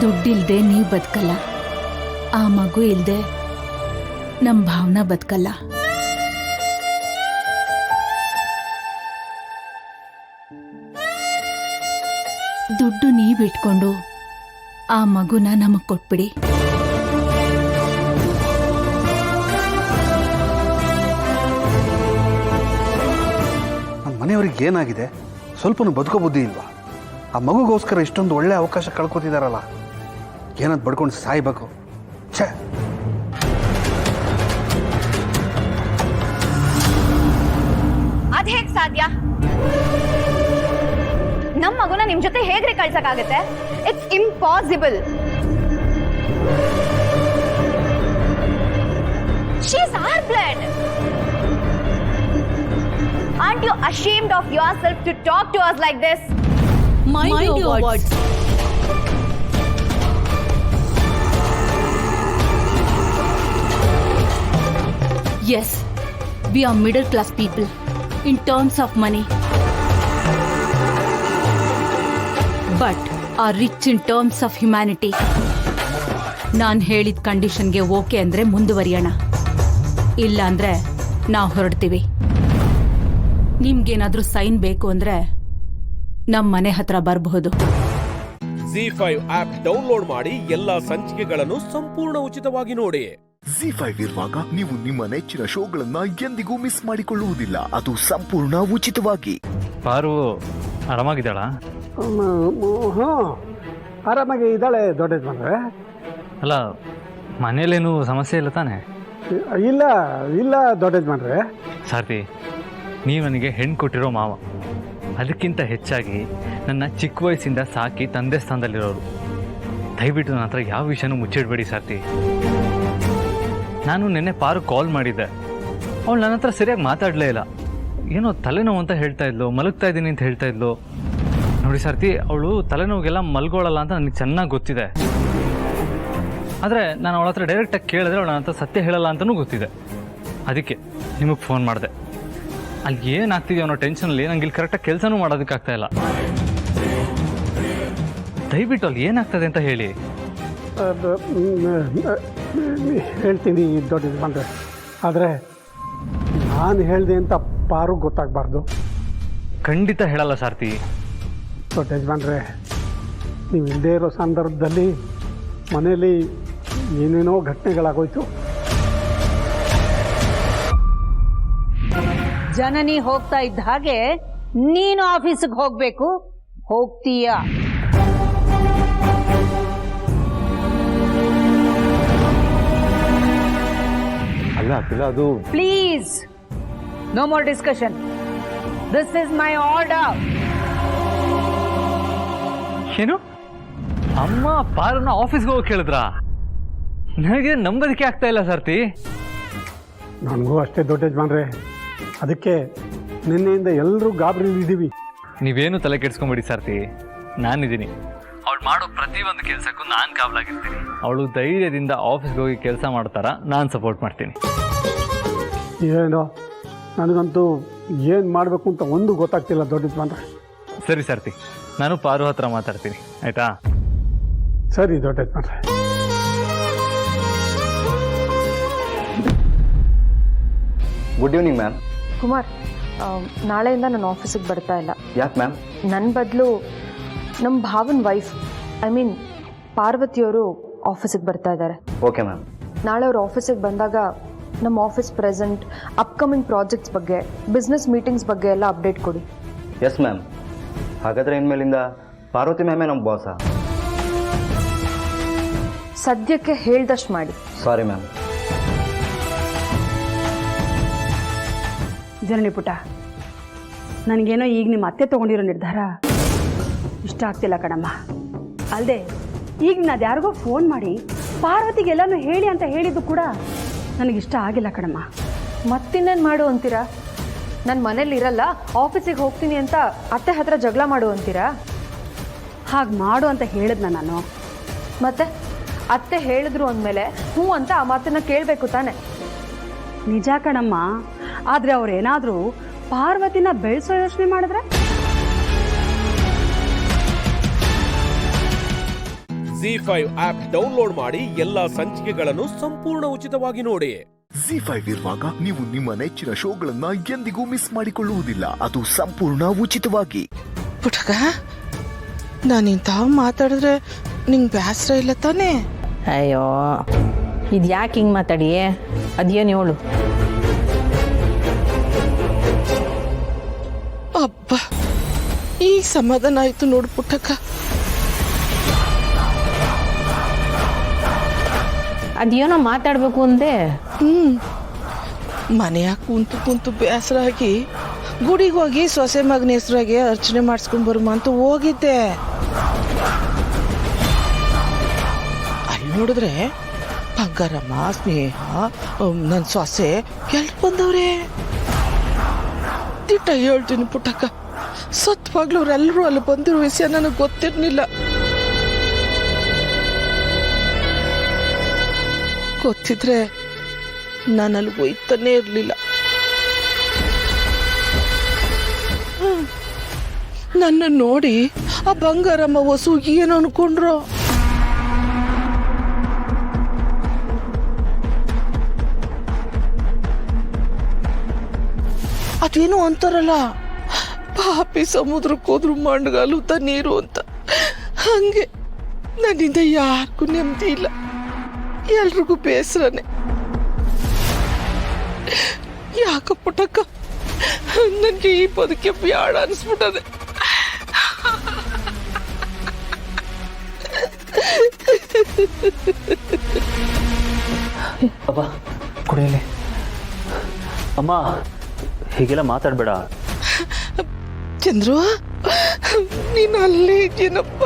ದುಡ್ಡಿಲ್ದೆ ನೀವು ಬದುಕಲ್ಲ, ಆ ಮಗು ಇಲ್ದೆ ನಮ್ ಭಾವನಾ ಬದುಕಲ್ಲ. ದುಡ್ಡು ನೀವಿಟ್ಕೊಂಡು ಆ ಮಗುನ ನಮಗ್ ಕೊಟ್ಬಿಡಿ. ನಮ್ಮ ಮನೆಯವ್ರಿಗೆ ಏನಾಗಿದೆ? ಸ್ವಲ್ಪನೂ ಬದುಕೋ ಬುದ್ಧಿ ಇಲ್ವಾ? ಆ ಮಗುಗೋಸ್ಕರ ಇಷ್ಟೊಂದು ಒಳ್ಳೆ ಅವಕಾಶ ಕಳ್ಕೊತಿದಾರಲ್ಲ, ಏನಂತ ಬಡ್ಕೊಂಡು ಸಾಯ್ಬೇಕು. ಛೇ, ಅದ್ ಹೇಗ್ ಸಾಧ್ಯ? ನಮ್ ಮಗುನ ನಿಮ್ ಜೊತೆ ಹೇಗ್ರಿ ಕಳ್ಸಕ್ಕಾಗತ್ತೆ? It's impossible. She is our blood. Aren't you ashamed of yourself to talk to us like this? Mind your words. Yes, we are middle class people in terms of money, but are rich in terms of humanity. ನಾನು ಹೇಳಿದ ಕಂಡೀಷನ್ಗೆ okay ಅಂದರೆ ಮುಂದುವರಿಯೋಣ, ಇಲ್ಲ ಅಂದರೆ ನಾವು ಹೊರಡ್ತೀವಿ. ನಿಮ್ಗೇನಾದರೂ sign ಬೇಕು ಅಂದರೆ ನಮ್ಮ ಮನೆ ಹತ್ರ ಬರಬಹುದು. ZEE5 ಆಪ್ ಡೌನ್ಲೋಡ್ ಮಾಡಿ ಎಲ್ಲಾ ಸಂಚಿಕೆಗಳನ್ನು ಸಂಪೂರ್ಣ ಉಚಿತವಾಗಿ ನೋಡಿ. ZEE5 ಇರುವಾಗ ನೀವು ನಿಮ್ಮ ನೆಚ್ಚಿನ ಶೋಗಳನ್ನ ಎಂದಿಗೂ ಮಿಸ್ ಮಾಡಿಕೊಳ್ಳುವುದಿಲ್ಲ. ಅದು ಸಂಪೂರ್ಣ ಉಚಿತವಾಗಿ. ಪಾರು ಆರಾಮಾಗಿದ್ದಾಳ? ಆರಾಮಾಗಿ ಇದ್ದಾಳೆ ದೊಡ್ಡ ಯಜಮಾನ್ರೆ. ಅಲ್ಲ, ಮನೇಲೇನು ಸಮಸ್ಯೆ ಇಲ್ಲ ತಾನೆ? ಇಲ್ಲ ಇಲ್ಲ ದೊಡ್ಡ ಯಜಮಾನ್ರೆ. ಸಾರ್ಥಿ, ನೀವು ನನಗೆ ಹೆಣ್ಣು ಕೊಟ್ಟಿರೋ ಮಾವ, ಅದಕ್ಕಿಂತ ಹೆಚ್ಚಾಗಿ ನನ್ನ ಚಿಕ್ಕ ವಯಸ್ಸಿಂದ ಸಾಕಿ ತಂದೆ ಸ್ಥಾನದಲ್ಲಿರೋರು. ದಯವಿಟ್ಟು ನನ್ನ ಹತ್ರ ಯಾವ ವಿಷಯನೂ ಮುಚ್ಚಿಡಬೇಡಿ ಸಾರ್ಥಿ. ನಾನು ನಿನ್ನೆ ಪಾರು ಕಾಲ್ ಮಾಡಿದ್ದೆ, ಅವಳು ನನ್ನ ಹತ್ರ ಸರಿಯಾಗಿ ಮಾತಾಡಲೇ ಇಲ್ಲ. ಏನೋ ತಲೆನೋವು ಅಂತ ಹೇಳ್ತಾ ಇದ್ಲು, ಮಲಗ್ತಾ ಇದ್ದೀನಿ ಅಂತ ಹೇಳ್ತಾ ಇದ್ಲು. ನೋಡಿ ಸಾರ್ಥಿ, ಅವಳು ತಲೆನೋವಿಗೆಲ್ಲ ಮಲ್ಗೋಳಲ್ಲ ಅಂತ ನನಗೆ ಚೆನ್ನಾಗಿ ಗೊತ್ತಿದೆ. ಆದರೆ ನಾನು ಅವಳ ಹತ್ರ ಡೈರೆಕ್ಟಾಗಿ ಕೇಳಿದ್ರೆ ಅವಳು ನನ್ನ ಹತ್ರ ಸತ್ಯ ಹೇಳಲ್ಲ ಅಂತಲೂ ಗೊತ್ತಿದೆ. ಅದಕ್ಕೆ ನಿಮಗೆ ಫೋನ್ ಮಾಡಿದೆ. ಅಲ್ಲಿ ಏನಾಗ್ತಿದೆಯೋ ಅನ್ನೋ ಟೆನ್ಷನಲ್ಲಿ ನಂಗೆ ಇಲ್ಲಿ ಕರೆಕ್ಟಾಗಿ ಕೆಲಸನೂ ಮಾಡೋದಕ್ಕಾಗ್ತಾ ಇಲ್ಲ. ದಯವಿಟ್ಟು ಅಲ್ಲಿ ಏನಾಗ್ತದೆ ಅಂತ ಹೇಳಿ. ಹೇಳ್ತೀನಿ ದೊಡ್ಡ ಯಜಮಾನ್ರೆ, ಆದರೆ ನಾನು ಹೇಳಿದೆ ಅಂತ ಪಾರು ಗೊತ್ತಾಗಬಾರ್ದು. ಖಂಡಿತ ಹೇಳಲ್ಲ ಸಾರ್ಥಿ. ದೊಡ್ಡ ಯಜಮಾನ್ರೆ, ನೀವು ಇಲ್ಲದೇ ಇರೋ ಸಂದರ್ಭದಲ್ಲಿ ಮನೆಯಲ್ಲಿ ಏನೇನೋ ಘಟನೆಗಳಾಗೋಯ್ತು. ಜನನಿ ಹೋಗ್ತಾ ಇದ್ದ ಹಾಗೆ ನೀನು ಆಫೀಸಿಗೆ ಹೋಗ್ಬೇಕು, ಹೋಗ್ತೀಯಾ? ಅಲ್ಲ ಅದು please, no more discussion. This is my order. ಏನು ಅಮ್ಮ ಪಾರನ್ನ ಆಫೀಸ್ಗೆ ಹೋಗಿ ಕೇಳಿದ್ರಾ? ನನಗೆ ನಂಬೋದಕ್ಕೆ ಆಗ್ತಾ ಇಲ್ಲ ಸಾರ್ಥಿ. ನನಗೂ ಅಷ್ಟೇ ದೊಡ್ಡ ಯಜಮಾನ್ರೆ. ಅದಕ್ಕೆ ನಿನ್ನೆಯಿಂದ ಎಲ್ಲರೂ ಗಾಬರಿಲಿದ್ದೀವಿ. ನೀವೇನು ತಲೆ ಕೆಡಿಸ್ಕೊಂಬೇಡಿ ಸಾರ್ಥಿ, ನಾನಿದ್ದೀನಿ. ಅವಳು ಮಾಡೋ ಪ್ರತಿಯೊಂದು ಕೆಲಸಕ್ಕೂ ನಾನು ಕಾವಲಾಗಿರ್ತೀನಿ. ಅವಳು ಧೈರ್ಯದಿಂದ ಆಫೀಸ್ಗೆ ಹೋಗಿ ಕೆಲಸ ಮಾಡ್ತಾರ, ನಾನು ಸಪೋರ್ಟ್ ಮಾಡ್ತೀನಿ. ಏನೋ ನನಗಂತೂ ಏನು ಮಾಡಬೇಕು ಅಂತ ಒಂದು ಗೊತ್ತಾಗ್ತಿಲ್ಲ ದೊಡ್ಡ ಯಜಮಾನ್ರೆ. ಸರಿ ಸಾರ್ಥಿ, ನಾನು ಪಾರು ಹತ್ರ ಮಾತಾಡ್ತೀನಿ, ಆಯ್ತಾ? ಸರಿ ದೊಡ್ಡ ಯಜಮಾನ್ರೆ. Good evening ma'am. ಕುಮಾರ್, ನಾಳೆಯಿಂದ ನಾನು ಆಫೀಸಿಗೆ ಬರ್ತಾ ಇಲ್ಲ. ಯಾಕೆ ಮ್ಯಾಮ್? ನನ್ನ ಬದಲು ನಮ್ಮ ಭಾವನ ವೈಫ್, ಐ ಮೀನ್ ಪಾರ್ವತಿಯವರು ಆಫೀಸಿಗೆ ಬರ್ತಾ ಇದ್ದಾರೆ. Okay ma'am. ನಾಳೆ ಅವ್ರು ಆಫೀಸಿಗೆ ಬಂದಾಗ ನಮ್ಮ ಆಫೀಸ್ ಪ್ರೆಸೆಂಟ್, ಅಪ್ಕಮಿಂಗ್ ಪ್ರಾಜೆಕ್ಟ್ಸ್ ಬಗ್ಗೆ, ಬಿಸ್ನೆಸ್ ಮೀಟಿಂಗ್ಸ್ ಬಗ್ಗೆ ಎಲ್ಲ ಅಪ್ಡೇಟ್ ಕೊಡಿ. Yes ma'am. ಹಾಗಾದರೆ ಇನ್ಮೇಲಿಂದ ಪಾರ್ವತಿ ಮ್ಯಾಮೇ ನಮ್ಮ ಬಾಸ. ಸದ್ಯಕ್ಕೆ ಹೇಳ್ದಷ್ಟು ಮಾಡಿ. Sorry ma'am. ಜನನಿ ಪುಟ, ನನಗೇನೋ ಈಗ ನಿಮ್ಮ ಅತ್ತೆ ತೊಗೊಂಡಿರೋ ನಿರ್ಧಾರ ಇಷ್ಟ ಆಗ್ತಿಲ್ಲ ಕಣಮ್ಮ. ಅಲ್ಲದೆ ಈಗ ನಾನು ಯಾರಿಗೋ ಫೋನ್ ಮಾಡಿ ಪಾರ್ವತಿಗೆಲ್ಲನೂ ಹೇಳಿ ಅಂತ ಹೇಳಿದ್ದು ಕೂಡ ನನಗಿಷ್ಟ ಆಗಿಲ್ಲ ಕಣಮ್ಮ. ಮತ್ತಿನ್ನೇನು ಮಾಡು ಅಂತೀರಾ? ನನ್ನ ಮನೇಲಿ ಇರಲ್ಲ, ಆಫೀಸಿಗೆ ಹೋಗ್ತೀನಿ ಅಂತ ಅತ್ತೆ ಹತ್ರ ಜಗಳ ಮಾಡು ಅಂತೀರಾ? ಹಾಗೆ ಮಾಡು ಅಂತ ಹೇಳಿದ್ನ ನಾನು. ಮತ್ತೆ ಅತ್ತೆ ಹೇಳಿದ್ರು ಅಂದಮೇಲೆ ಹ್ಞೂ ಅಂತ ಆ ಮಾತನ್ನ ಕೇಳಬೇಕು ತಾನೆ? ನಿಜ ಕಣಮ್ಮ. ಆದರೆ ಅವ್ರೇನಾದರೂ ಪಾರ್ವತಿನ ಬೆಳೆಸೋ ಯೋಚನೆ ಮಾಡಿದ್ರೆ? ZEE5 ಆಪ್ ಡೌನ್ಲೋಡ್ ಮಾಡಿ ಎಲ್ಲಾ ಸಂಚಿಕೆಗಳನ್ನು ಸಂಪೂರ್ಣ ಉಚಿತವಾಗಿ ನೋಡಿ. ZEE5 ಇರುವಾಗ ನೀವು ನಿಮ್ಮ ನೆಚ್ಚಿನ ಶೋಗಳನ್ನ ಎಂದಿಗೂ ಮಿಸ್ ಮಾಡಿಕೊಳ್ಳುವುದಿಲ್ಲ. ಅದು ಸಂಪೂರ್ಣ ಉಚಿತವಾಗಿ. ಪುಟಕ, ನಾನು ಇಂತಹ ಮಾತಾಡಿದ್ರೆ ನಿಂಗೆ ಬೇಸರ ಇಲ್ಲ ತಾನೇ? ಅಯ್ಯೋ, ಇದು ಯಾಕೆ ಹಿಂಗೆ ಮಾತಾಡಿ? ಅದೇನು ಹೇಳು. ಅಬ್ಬ, ಈಗ ಸಮಾಧಾನ ಆಯ್ತು ನೋಡು ಪುಟ್ಟಕ್ಕ. ಅದೇನೋ ಮಾತಾಡಬೇಕು ಅಂದೆ. ಮನೆಯಾಗ ಕುಂತು ಕುಂತು ಬೇಸರ ಆಗಿ ಗುಡಿಗೆ ಹೋಗಿ ಸೊಸೆ ಮಗನ ಹೆಸರಾಗೆ ಅರ್ಚನೆ ಮಾಡಿಸ್ಕೊಂಡು ಬರುಮ ಅಂತ ಹೋಗಿದ್ದೆ. ಅಲ್ಲಿ ನೋಡಿದ್ರೆ ಬಂಗಾರಮ್ಮ, ಸ್ನೇಹ, ನನ್ನ ಸೊಸೆ ಎಲ್ರು ಬಂದವ್ರೆ. ದಿಟ್ಟ ಹೇಳ್ತೀನಿ ಪುಟ್ಟಕ್ಕ, ಸತ್ವಾಗ್ಲೂ ಅವರೆಲ್ಲರೂ ಅಲ್ಲಿ ಬಂದಿರೋ ವಿಷಯ ನನಗೆ ಗೊತ್ತಿರಲಿಲ್ಲ. ಗೊತ್ತಿದ್ರೆ ನಾನು ಅಲ್ಲಿ ಹೋಯ್ತಾನೆ ಇರಲಿಲ್ಲ. ನನ್ನ ನೋಡಿ ಆ ಬಂಗಾರಮ್ಮ ಹೊಸು ಏನು ಅನ್ಕೊಂಡ್ರು. ಅದೇನೋ ಅಂತಾರಲ್ಲ, ಪಾಪಿ ಸಮುದ್ರಕ್ಕೆ ಹೋದ್ರು ಮಂಡ್ಗಾಲುತ್ತ ನೀರು ಅಂತ. ಹಂಗೆ ನನ್ನಿಂದ ಯಾರಿಗೂ ನೆಮ್ಮದಿ ಇಲ್ಲ, ಎಲ್ರಿಗೂ ಬೇಸರನೆ. ಯಾಕ ಪುಟ್ಟಕ್ಕ, ನನಗೆ ಈ ಬದುಕೆ ಬ್ಯಾಡ ಅನಿಸ್ಬಿಟ್ಟದೆ. ಅಬ್ಬಾ ಕುಡಿಯಲಿ. ಅಮ್ಮ ಹೀಗೆಲ್ಲ ಮಾತಾಡಬೇಡ. ಚಂದ್ರು, ನೀನು ಅಲ್ಲೇ ಇದೆಯೇನಪ್ಪ?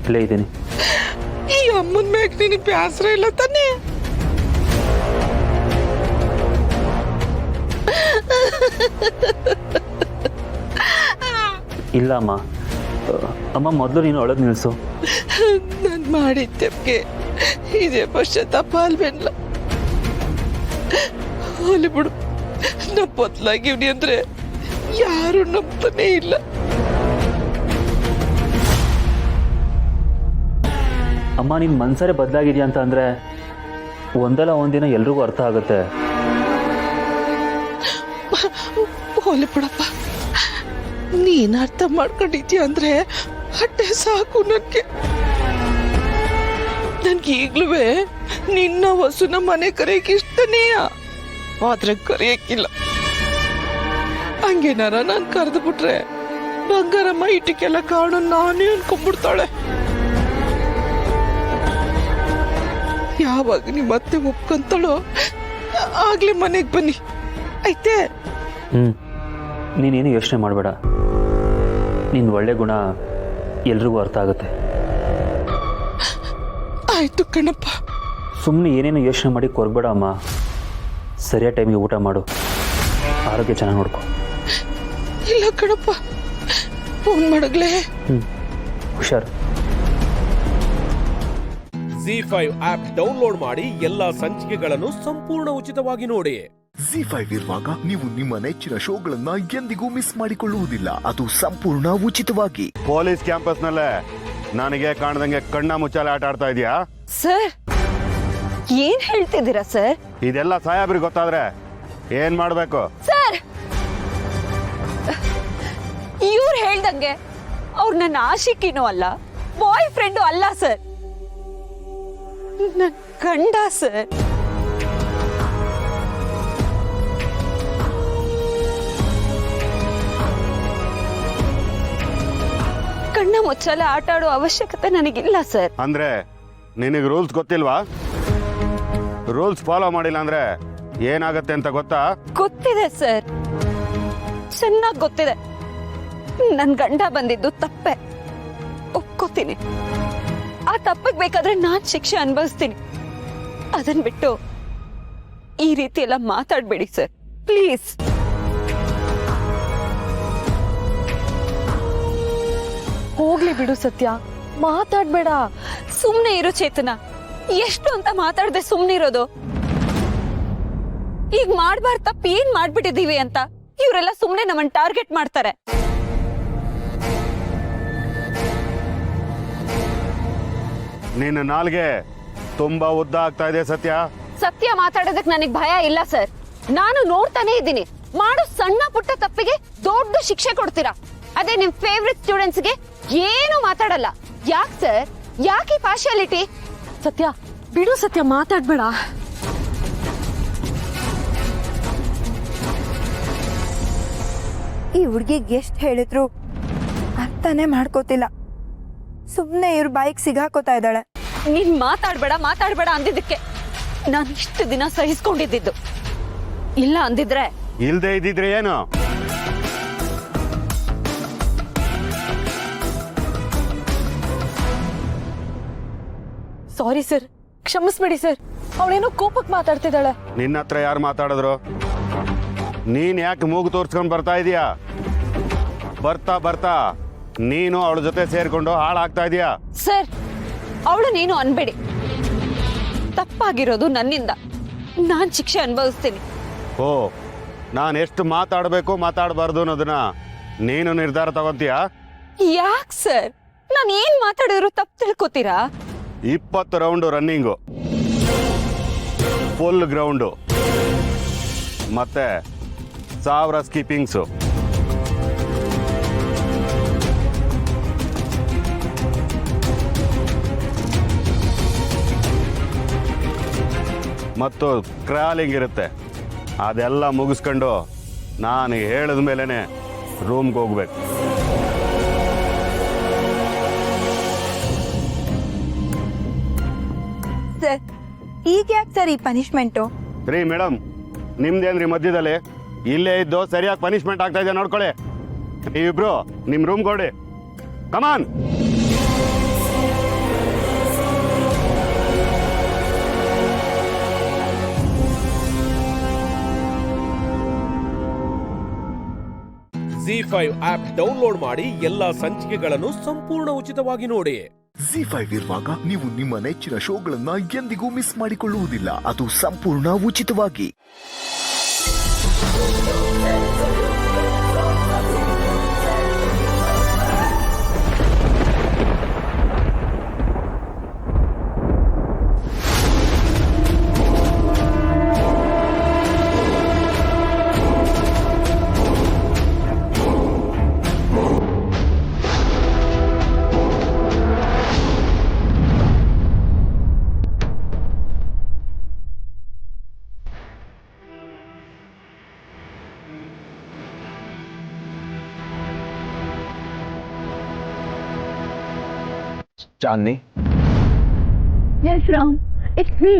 ಇಲ್ಲೇ ಇದ್ದೀನಿ. ಈ ಅಮ್ಮನ ಮ್ಯಾಗ ನಿನಗೆ ಬೇಸರ ಇಲ್ಲ ತಾನೇ? ಇಲ್ಲ ಅಮ್ಮ. ಅಮ್ಮ ಮೊದಲು ನೀನು ಒಳಗೆ ನಿಲ್ಲಿಸು. ನಾನು ಮಾಡಿದ್ದಕ್ಕೆ ಇದೇ ಪಶ್ಚಾತ್ತಾಪ ಅಲ್ವೇನಲ್ಲ. ಹೋಲಿ ಬಿಡು, ನಾ ಬದಲಾಗಿವ್ನಿ ಅಂದ್ರೆ ಯಾರು ನಂಬ್ತಾನೇ ಇಲ್ಲ. ಅಮ್ಮ ನಿನ್ನ ಮನ್ಸರೇ ಬದಲಾಗಿದೆಯಾ ಅಂತ ಅಂದರೆ ಒಂದಲ್ಲ ಒಂದಿನ ಎಲ್ರಿಗೂ ಅರ್ಥ ಆಗುತ್ತೆ. ಹೋಲಿ ಬಿಡಪ್ಪ, ನೀನ್ ಅರ್ಥ ಮಾಡ್ಕೊಂಡಿದ್ಯಾ ಅಂದ್ರೆ ಅಟ್ಟೆ ಸಾಕು. ನನ್ಗೆ ಈಗ್ಲೂ ನಿನ್ನ ವಸುನ ಮನೆ ಕರೆಯಕ್ಕೆ ಇಷ್ಟನೇ, ಆದ್ರೆ ಕರೆಯಕ್ಕಿಲ್ಲ. ಹಂಗೇನಾರ ನಾನು ಕರೆದು ಬಿಟ್ರೆ ಬಂಗಾರಮ್ಮ ಇಟ್ಟಕ್ಕೆಲ್ಲ ಕಾರಣ ನಾನೇ ಅನ್ಕೊಂಡ್ಬಿಡ್ತಾಳೆ. ಯಾವಾಗ ನಿಮ್ಮ ಮತ್ತೆ ಒಪ್ಕೊಂತಾಳೋ ಆಗ್ಲೇ ಮನೆಗೆ ಬನ್ನಿ, ಆಯ್ತೆ? ನೀನೇನು ಯೋಚನೆ ಮಾಡಬೇಡ. ನಿನ್ನ ಒಳ್ಳೆ ಗುಣ ಎಲ್ರಿಗೂ ಅರ್ಥ ಆಗುತ್ತೆ. ಆಯ್ತು ಕಣಪ್ಪ. ಸುಮ್ಮನೆ ಏನೇನು ಯೋಚನೆ ಮಾಡಿ ಕೊರಬೇಡ ಅಮ್ಮ. ಸರಿಯಾದ ಟೈಮಿಗೆ ಊಟ ಮಾಡು, ಆರೋಗ್ಯ ಚೆನ್ನಾಗಿ ನೋಡ್ಕೊ. ಇಲ್ಲ ಕಣಪ್ಪ, ಫೋನ್ ಮಾಡಗ್ಲೇ. ಹುಷಾರು. ZEE5 ಆಪ್ ಡೌನ್ಲೋಡ್ ಮಾಡಿ ಎಲ್ಲಾ ಸಂಚಿಕೆಗಳನ್ನು ಸಂಪೂರ್ಣ ಉಚಿತವಾಗಿ ನೋಡಿ. ZEE5 ಇರುವಾಗ ನೀವು ನಿಮ್ಮ ನೆಚ್ಚಿನ ಶೋಗಳನ್ನ ಎಂದಿಗೂ ಮಿಸ್ ಮಾಡಿಕೊಳ್ಳುವುದಿಲ್ಲ, ಅದು ಸಂಪೂರ್ಣ ಉಚಿತವಾಗಿ. ಪೊಲೀಸ್ ಕ್ಯಾಂಪಸ್ ನಲ್ಲೇ ನನಗೆ ಕಾಣದಂಗೆ ಕಣ್ಣ ಮುಚ್ಚಾಲೆ ಆಟ ಆಡ್ತಾ ಇದೀಯಾ? ಸರ್, ಏನ್ ಹೇಳ್ತಿದ್ದೀರಾ ಸರ್? ಇದೆಲ್ಲ ಸಾಹೇಬ್ರಿಗೆ ಗೊತ್ತಾದ್ರೆ ಏನ್ ಮಾಡ್ಬೇಕು? ಸರ್, ಇವ್ರು ಹೇಳ್ದಂಗೆ ಅವ್ರು ನನ್ನ ಆಶಿಕಿನೂ ಅಲ್ಲ, ಬಾಯ್ ಫ್ರೆಂಡು ಅಲ್ಲ ಸರ್, ನನ್ನ ಗಂಡ ಸರ್. ಕಣ್ಣ ಮುಚ್ಚಾಲೆ ಆಟ ಆಡೋ ಅವಶ್ಯಕತೆ ನನಗಿಲ್ಲ ಸರ್. ಅಂದ್ರೆ ನಿನಗೆ ರೂಲ್ಸ್ ಗೊತ್ತಿಲ್ವಾ? ರೂಲ್ಸ್ ಫಾಲೋ ಮಾಡಿಲ್ಲ ಅಂದ್ರೆ ಏನಾಗತ್ತೆ ಅಂತ ಗೊತ್ತಾ? ಗೊತ್ತಿದೆ ಸರ್, ಚೆನ್ನಾಗಿ ಗೊತ್ತಿದೆ. ನನ್ ಗಂಡ ಬಂದಿದ್ದು ತಪ್ಪೆ, ಒಪ್ಕೋತೀನಿ. ಆ ತಪ್ಪಿಗೆ ಬೇಕಾದ್ರೆ ನಾನ್ ಶಿಕ್ಷೆ ಅನುಭವಿಸ್ತೀನಿ. ಅದನ್ ಬಿಟ್ಟು ಈ ರೀತಿ ಎಲ್ಲ ಮಾತಾಡ್ಬೇಡಿ ಸರ್, ಪ್ಲೀಸ್. ಹೋಗ್ಲಿ ಬಿಡು ಸತ್ಯ, ಮಾತಾಡ್ಬೇಡ. ಸುಮ್ನೆ ಇರು ಚೇತನ. ಎಷ್ಟು ಅಂತ ಮಾತಾಡದೆ ಸುಮ್ನೆ ಇರೋದು? ಈಗ ಮಾಡ್ಬಾರ್ದು ತಪ್ಪು ಏನ್ ಮಾಡ್ಬಿಟ್ಟಿದೀವಿ ಅಂತ ಇವರೆಲ್ಲ ಸುಮ್ನೆ ನಮ್ಮನ್ನ ಟಾರ್ಗೆಟ್ ಮಾಡ್ತಾರೆ. ನಿನ್ನ ನಾಲ್ಗೆ ತುಂಬಾ ಉದ್ದ ಆಗ್ತಾ ಇದೆ ಸತ್ಯ. ಸತ್ಯ ಮಾತಾಡೋದಕ್ಕೆ ನನಗೆ ಭಯ ಇಲ್ಲ ಸರ್. ನಾನು ನೋಡ್ತಾನೆ ಇದ್ದೀನಿ, ಮಾಡೋ ಸಣ್ಣ ಪುಟ್ಟ ತಪ್ಪಿಗೆ ದೊಡ್ಡ ಶಿಕ್ಷೆ ಕೊಡ್ತೀರಾ. ಅದೇ ನಿಮ್ ಫೇವ್ರೆಟ್ ಸ್ಟೂಡೆಂಟ್ಸ್ಗೆ ಏನು ಮಾತಾಡಲ್ಲ. ಯಾಕೆ ಸರ್, ಯಾಕೆ ಪಾರ್ಶಿಯಾಲಿಟಿ? ಸತ್ಯ ಬಿಡು, ಸತ್ಯ ಮಾತಾಡ್ಬೇಡ. ಈ ಹುಡುಗಿಗೆ ಎಷ್ಟು ಹೇಳಿದ್ರು ಅರ್ಥನೇ ಮಾಡ್ಕೋತಿಲ್ಲ. ಸುಮ್ಮನೆ ಇವ್ರ ಬಾಯಿಗೆ ಸಿಗಾಕೋತಾ ಇದ್ದಾಳೆ. ನೀನ್ ಮಾತಾಡ್ಬೇಡ ಮಾತಾಡ್ಬೇಡ ಅಂದಿದ್ದಕ್ಕೆ ನಾನು ಇಷ್ಟು ದಿನ ಸಹಿಸ್ಕೊಂಡಿದ್ದು. ಇಲ್ಲ ಅಂದಿದ್ರೆ ಇಲ್ದೇ ಇದ್ದಿದ್ರೆ ಏನು? Sorry sir, ಕ್ಷಮಿಸ್ಬೇಡಿ sir. ಅವಳೇನೋ ಕೋಪಕ್ಕೆ ಮಾತಾಡ್ತಿದ್ದಾಳೆ. ನಿನ್ನ ಹತ್ರ ಯಾರು ಮಾತಾಡಿದ್ರು? ನೀನ್ ಯಾಕೆ ಮೂಗು ತೋರ್ಸ್ಕೊಂಡ್ ಬರ್ತಾ ಇದೀಯಾ? ಬರ್ತಾ ಬರ್ತಾ ನೀನು ಅವಳ ಜೊತೆ ಸೇರ್ಕೊಂಡು ಹಾಳಾಗ್ತಾ ಇದೀಯಾ. ಸರ್, ಅವಳು ನೀನು ಅನ್ಬೇಡಿ. ತಪ್ಪಾಗಿರೋದು ನನ್ನಿಂದ. ನಾನ್ ಶಿಕ್ಷೆ ಅನುಭವಿಸ್ತೀನಿ. ಓ, ನಾನು ಎಷ್ಟು ಮಾತಾಡಬೇಕು ಮಾತಾಡಬಾರ್ದು ಅನ್ನೋದನ್ನ ನೀನು ನಿರ್ಧಾರ ತಗೊಂತೀಯಾ? ಯಾಕೆ ಸರ್, ನಾನು ಏನ್ ಮಾತಾಡಿದ್ರು ತಪ್ಪು ತಿಳ್ಕೊತೀರಾ? 20 ರೌಂಡು ರನ್ನಿಂಗು, ಫುಲ್ ಗ್ರೌಂಡು, ಮತ್ತೆ 1000 ಸ್ಕಿಪ್ಪಿಂಗ್ಸು. ಮತ್ತು ಕ್ರಾಲಿಂಗ್ ಇರುತ್ತೆ. ಅದೆಲ್ಲ ಮುಗಿಸ್ಕೊಂಡು ನಾನು ಹೇಳಿದ ಮೇಲೇ ರೂಮ್ಗೆ ಹೋಗ್ಬೇಕು. ಸರ್ ಈಗ ಯಾಕೆ ಸರ್ ಈ ಪನಿಷ್ಮೆಂಟು? ರೀ ಮೇಡಮ್, ನಿಮ್ದೇನ್ರಿ ಮಧ್ಯದಲ್ಲಿ? ಇಲ್ಲೇ ಇದ್ದು ಸರಿಯಾಗಿ ಪನಿಷ್ಮೆಂಟ್ ಆಗ್ತಾ ಇದೆ ನೋಡ್ಕೊಳ್ಳಿ. ನೀವಿಬ್ರು ನಿಮ್ಮ ರೂಮ್ಗೆ ಹೊಡಿ. ಕಮಾನ್. ZEE5 ಆಪ್ ಡೌನ್ಲೋಡ್ ಮಾಡಿ ಎಲ್ಲಾ ಸಂಚಿಕೆಗಳನ್ನು ಸಂಪೂರ್ಣ ಉಚಿತವಾಗಿ ನೋಡಿ. ZEE5 ಇರುವಾಗ ನೀವು ನಿಮ್ಮ ನೆಚ್ಚಿನ ಶೋಗಳನ್ನ ಎಂದಿಗೂ ಮಿಸ್ ಮಾಡಿಕೊಳ್ಳುವುದಿಲ್ಲ. ಅದು ಸಂಪೂರ್ಣ ಉಚಿತವಾಗಿ. Chandni? Yes, Ram. It's me.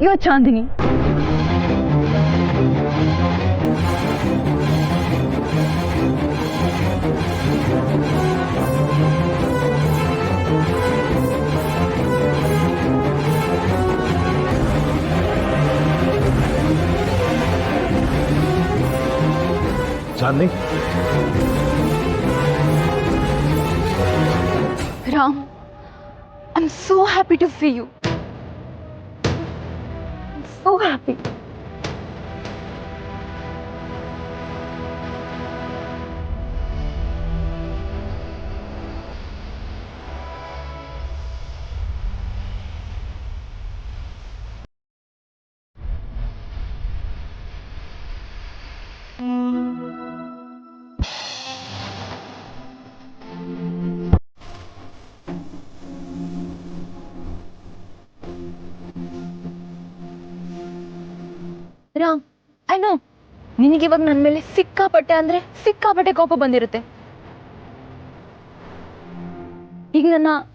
You're Chandini. Chandni? Ram, I'm so happy to see you. I'm so happy. Ram, I know ನಿನಗಿವಾಗ ನನ್ನ ಮೇಲೆ ಸಿಕ್ಕಾಪಟ್ಟೆ ಅಂದ್ರೆ ಸಿಕ್ಕಾಪಟ್ಟೆ ಕೋಪ ಬಂದಿರುತ್ತೆ. ಈಗ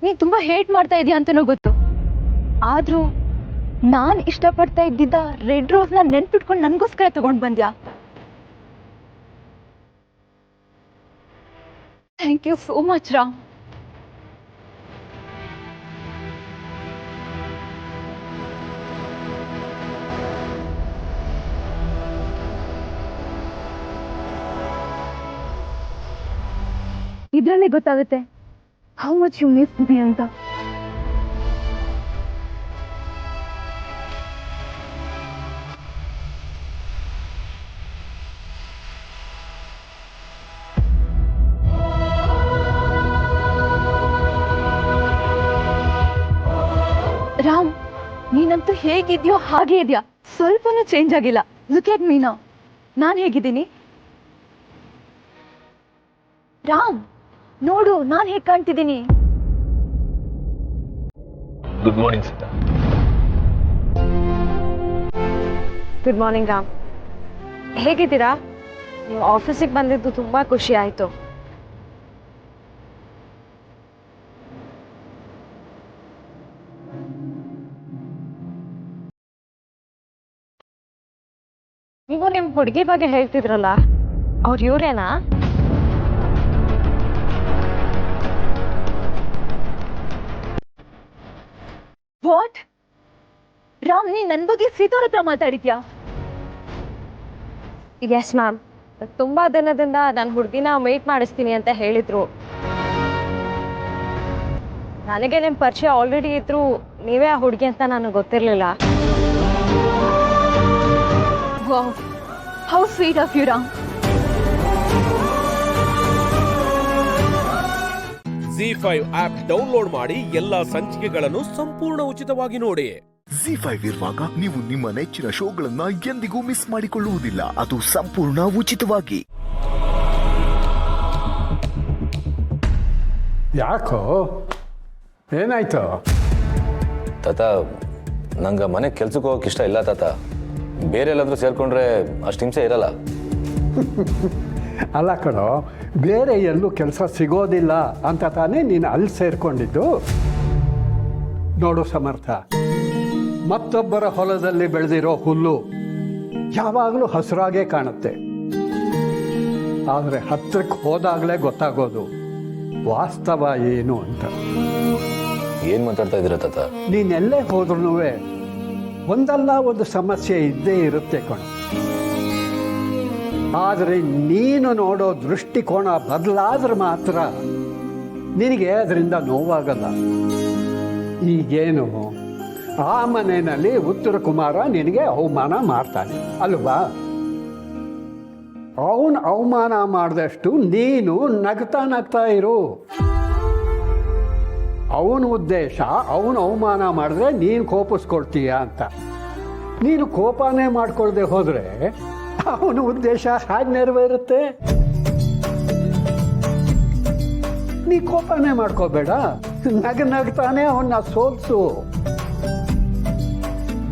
ನೀನ್ ತುಂಬಾ ಹೇಟ್ ಮಾಡ್ತಾ ಇದೀಯ ಅಂತನೂ ಗೊತ್ತು. ಆದ್ರೂ ನಾನ್ ಇಷ್ಟಪಡ್ತಾ ಇದ್ದಿದ್ದ ರೆಡ್ ರೋಸ್ ನ ನೆನ್ಪಿಟ್ಕೊಂಡು ನನ್ಗೋಸ್ಕರ ತಗೊಂಡ್ ಬಂದ್ಯಾ. Thank you so much Ram. ಇದರಲ್ಲೇ ಗೊತ್ತಾಗುತ್ತೆ how much you miss me ಅಂತ. ರಾಮ್, ನೀನಂತೂ ಹೇಗಿದ್ಯೋ ಹಾಗೆ ಇದೆಯಾ, ಸ್ವಲ್ಪನೂ ಚೇಂಜ್ ಆಗಿಲ್ಲ. Look at me now. ನಾನು ಹೇಗಿದ್ದೀನಿ ರಾಮ್? ನೋಡು ನಾನು ಹೇಗೆ ಕಾಣ್ತಿದ್ದೀನಿ. Good morning Sita. Good morning Ram. ಹೇಗಿದ್ದೀರಾ? ನೀವು ಆಫೀಸಿಗೆ ಬಂದಿದ್ದು ತುಂಬಾ ಖುಷಿ ಆಯ್ತು. ನೀವು ನಿಮ್ಮ ಹುಡುಗಿ ಬಗ್ಗೆ ಹೇಳ್ತಿದ್ರಲ್ಲ, ಅವ್ರು ಇವ್ರೇನಾ? ವಾಟ್? ರಾಮ್, ನೀನ್ ನನ್ನ ಬಗ್ಗೆ ಸೀತಾರ ಹತ್ರ ಮಾತಾಡಿದ್ಯಾ? Yes ma'am. ತುಂಬಾ ದಿನದಿಂದ ನನ್ನ ಹುಡುಗಿನ ವೇಟ್ ಮಾಡಿಸ್ತೀನಿ ಅಂತ ಹೇಳಿದ್ರು. ನನಗೆ ನಿಮ್ಮ ಪರಿಚಯ ಆಲ್ರೆಡಿ ಇದ್ರು, ನೀವೇ ಆ ಹುಡುಗಿ ಅಂತ ನನಗೆ ಗೊತ್ತಿರಲಿಲ್ಲ. Wow, how sweet of you Ram. ZEE5 app download ಮಾಡಿ ಎಲ್ಲಾ ಸಂಚಿಕೆಗಳನ್ನು ಸಂಪೂರ್ಣ ಉಚಿತವಾಗಿ ನೋಡಿ. Z5 ಇರುವಾಗ ನೀವು ನಿಮ್ಮ ನೆಚ್ಚಿನ ಶೋಗಳನ್ನ ಎಂದಿಗೂ ಮಿಸ್ ಮಾಡಿಕೊಳ್ಳುವುದಿಲ್ಲ. ಅದು ಸಂಪೂರ್ಣ ಉಚಿತವಾಗಿ. ಯಾಕೋ ಏನಾಯ್ತು? ತಾತ, ನಂಗೆ ಮನೆ ಕೆಲ್ಸಕ್ಕೆ ಹೋಗಕ್ಕೆ ಇಷ್ಟ ಇಲ್ಲ ತಾತ. ಬೇರೆ ಎಲ್ಲಾದ್ರೂ ಸೇರ್ಕೊಂಡ್ರೆ ಅಷ್ಟು ಹಿಂಸೆ ಇರಲ್ಲ. ಅಲ್ಲ ಕಣೋ, ಬೇರೆ ಎಲ್ಲೂ ಕೆಲಸ ಸಿಗೋದಿಲ್ಲ ಅಂತ ತಾನೇ ನೀನು ಅಲ್ಲಿ ಸೇರ್ಕೊಂಡಿದ್ದು. ನೋಡು ಸಮರ್ಥ, ಮತ್ತೊಬ್ಬರ ಹೊಲದಲ್ಲಿ ಬೆಳೆದಿರೋ ಹುಲ್ಲು ಯಾವಾಗಲೂ ಹಸಿರಾಗೇ ಕಾಣುತ್ತೆ. ಆದರೆ ಹತ್ತಿರಕ್ಕೆ ಹೋದಾಗಲೇ ಗೊತ್ತಾಗೋದು ವಾಸ್ತವ ಏನು ಅಂತ. ಏನು ಮಾತಾಡ್ತಾ ಇದ್ದೀರ ತಾತ? ನೀನೆಲ್ಲೇ ಹೋದ್ರೂ ಒಂದಲ್ಲ ಒಂದು ಸಮಸ್ಯೆ ಇದ್ದೇ ಇರುತ್ತೆ ಕಣ. ಆದರೆ ನೀನು ನೋಡೋ ದೃಷ್ಟಿಕೋನ ಬದಲಾದ್ರೆ ಮಾತ್ರ ನಿನಗೆ ಅದರಿಂದ ನೋವಾಗಲ್ಲ. ಈಗೇನು ಆ ಮನೆಯಲ್ಲಿ ಉತ್ತರ ಕುಮಾರ ನಿನಗೆ ಅವಮಾನ ಮಾಡ್ತಾನೆ ಅಲ್ವಾ? ಅವನು ಅವಮಾನ ಮಾಡಿದಷ್ಟು ನೀನು ನಗ್ತಾ ನಗ್ತಾ ಇರು. ಅವನ ಉದ್ದೇಶ ಅವನು ಅವಮಾನ ಮಾಡಿದ್ರೆ ನೀನು ಕೋಪಿಸ್ಕೊಳ್ತೀಯ ಅಂತ. ನೀನು ಕೋಪನೇ ಮಾಡ್ಕೊಳ್ದೆ ಹೋದರೆ ಅವನ ಉದ್ದೇಶ ಹಾಗೆ ನೆರವೇರುತ್ತೆ. ನೀ ಕೋಪನೇ ಮಾಡ್ಕೋಬೇಡ, ನಗ್ತಾನೆ ಅವನ್ನ ಸೋಲ್ಸು.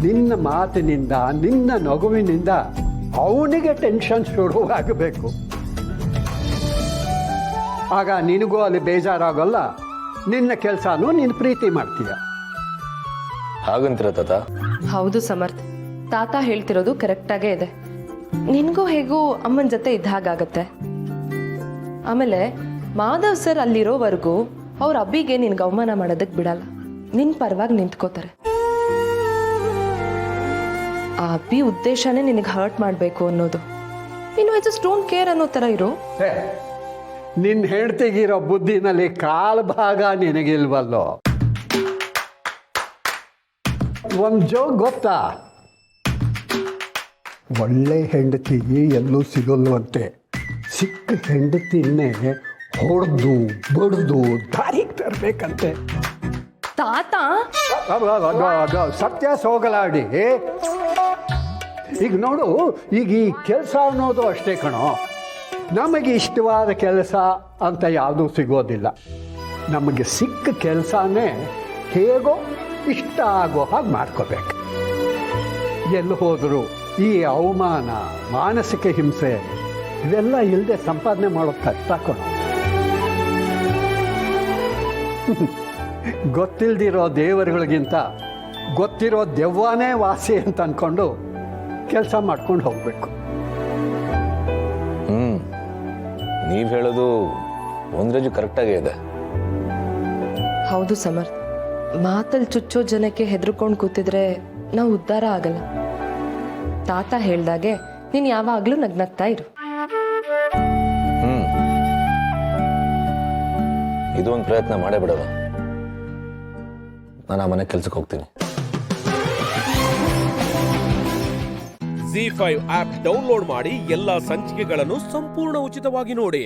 ನಿನ್ನ ಮಾತಿನಿಂದ, ನಿನ್ನ ನಗುವಿನಿಂದ ಅವನಿಗೆ ಟೆನ್ಷನ್ ಶುರುವಾಗಬೇಕು. ಆಗ ನಿನಗೂ ಅಲ್ಲಿ ಬೇಜಾರಾಗಲ್ಲ, ನಿನ್ನ ಕೆಲಸನೂ ನೀನು ಪ್ರೀತಿ ಮಾಡ್ತೀಯ. ಹಾಗಂತೀರ ತಾತ? ಹೌದು ಸಮರ್ಥ್, ತಾತ ಹೇಳ್ತಿರೋದು ಕರೆಕ್ಟಾಗೇ ಇದೆ. ನಿನಗೂ ಹೇಗೂ ಅಮ್ಮನ ಜೊತೆ ಇದ್ದ ಹಾಗಾಗತ್ತೆ. ಆಮೇಲೆ ಮಾಧವ್ ಸರ್ ಅಲ್ಲಿರೋವರೆಗೂ ಅವ್ರ ಅಬ್ಬಿಗೆ ನಿನ್ಗೆ ಅವಮಾನ ಮಾಡೋದಕ್ಕೆ ಬಿಡಲ್ಲ. ನಿನ್ನ ಪರವಾಗಿ ನಿಂತ್ಕೋತಾರೆ. ಆ ಅಬ್ಬಿ ಉದ್ದೇಶನೇ ನಿನಗೆ ಹರ್ಟ್ ಮಾಡಬೇಕು ಅನ್ನೋದು. ನೀನು ಐ ಜಸ್ಟ್ ಡೋಂಟ್ ಕೇರ್ ಅನ್ನೋ ಥರ ಇರು. ನಿನ್ನ ಹೆಂಡ್ತಿಗಿರೋ ಬುದ್ಧಿನಲ್ಲಿ ಕಾಲು ಭಾಗ ನಿನಗಿಲ್ವಲ್ಲೋ. ಒಂದು ಜೋಕ್ ಗೊತ್ತಾ? ಒಳ್ಳೆ ಹೆಂಡತಿ ಎಲ್ಲೂ ಸಿಗಲ್ವಂತೆ. ಸಿಕ್ಕ ಹೆಂಡತಿನೇ ಹೊಡೆದು ಬಡ್ದು ದಾರಿಗೆ ತರಬೇಕಂತೆ. ತಾತ ಸತ್ಯ ಸೋಗಲಾಡಿ. ಈಗ ನೋಡು, ಈಗ ಈ ಕೆಲಸ ಅನ್ನೋದು ಅಷ್ಟೇ ಕಣೋ. ನಮಗೆ ಇಷ್ಟವಾದ ಕೆಲಸ ಅಂತ ಯಾವುದೂ ಸಿಗೋದಿಲ್ಲ. ನಮಗೆ ಸಿಕ್ಕ ಕೆಲಸನೇ ಹೇಗೋ ಇಷ್ಟ ಆಗೋ ಹಾಗೆ ಮಾಡ್ಕೋಬೇಕು. ಎಲ್ಲಿ ಹೋದರೂ ಈ ಅವಮಾನ, ಮಾನಸಿಕ ಹಿಂಸೆ ಇವೆಲ್ಲ ಇಲ್ಲದೆ ಸಂಪಾದನೆ ಮಾಡೋದು ಕಷ್ಟ ಕಣೋ. ಗೊತ್ತಿಲ್ದಿರೋ ದೇವರುಗಳಿಗಿಂತ ಗೊತ್ತಿರೋ ದೆವ್ವನೇ ವಾಸಿ ಅಂತ ಅಂದ್ಕೊಂಡು ಕೆಲಸ ಮಾಡ್ಕೊಂಡು ಹೋಗಬೇಕು. ನೀವು ಹೇಳೋದು ಒಂದ್ರಜು ಕರೆಕ್ಟಾಗೇ ಇದೆ. ಹೌದು ಸಮರ್ಥ್, ಮಾತಲ್ಲಿ ಚುಚ್ಚೋ ಜನಕ್ಕೆ ಹೆದರ್ಕೊಂಡು ಕೂತಿದ್ರೆ ನಾವು ಉದ್ಧಾರ ಆಗಲ್ಲ. ತಾತ ಹೇಳ್ದಾಗೆ ನೀನು ಯಾವಾಗಲೂ ನಗ್ನಗ್ತಾ ಇರು. ಇದು ಒಂದು ಪ್ರಯತ್ನ ಮಾಡೇ ಬಿಡೋಣ. ನಾನು ಆ ಮನೆ ಕೆಲ್ಸಕ್ಕೆ ಹೋಗ್ತೀನಿ. Z5 ಆಪ್ ಡೌನ್ಲೋಡ್ ಮಾಡಿ ಎಲ್ಲಾ ಸಂಚಿಕೆಗಳನ್ನು ಸಂಪೂರ್ಣ ಉಚಿತವಾಗಿ ನೋಡಿ.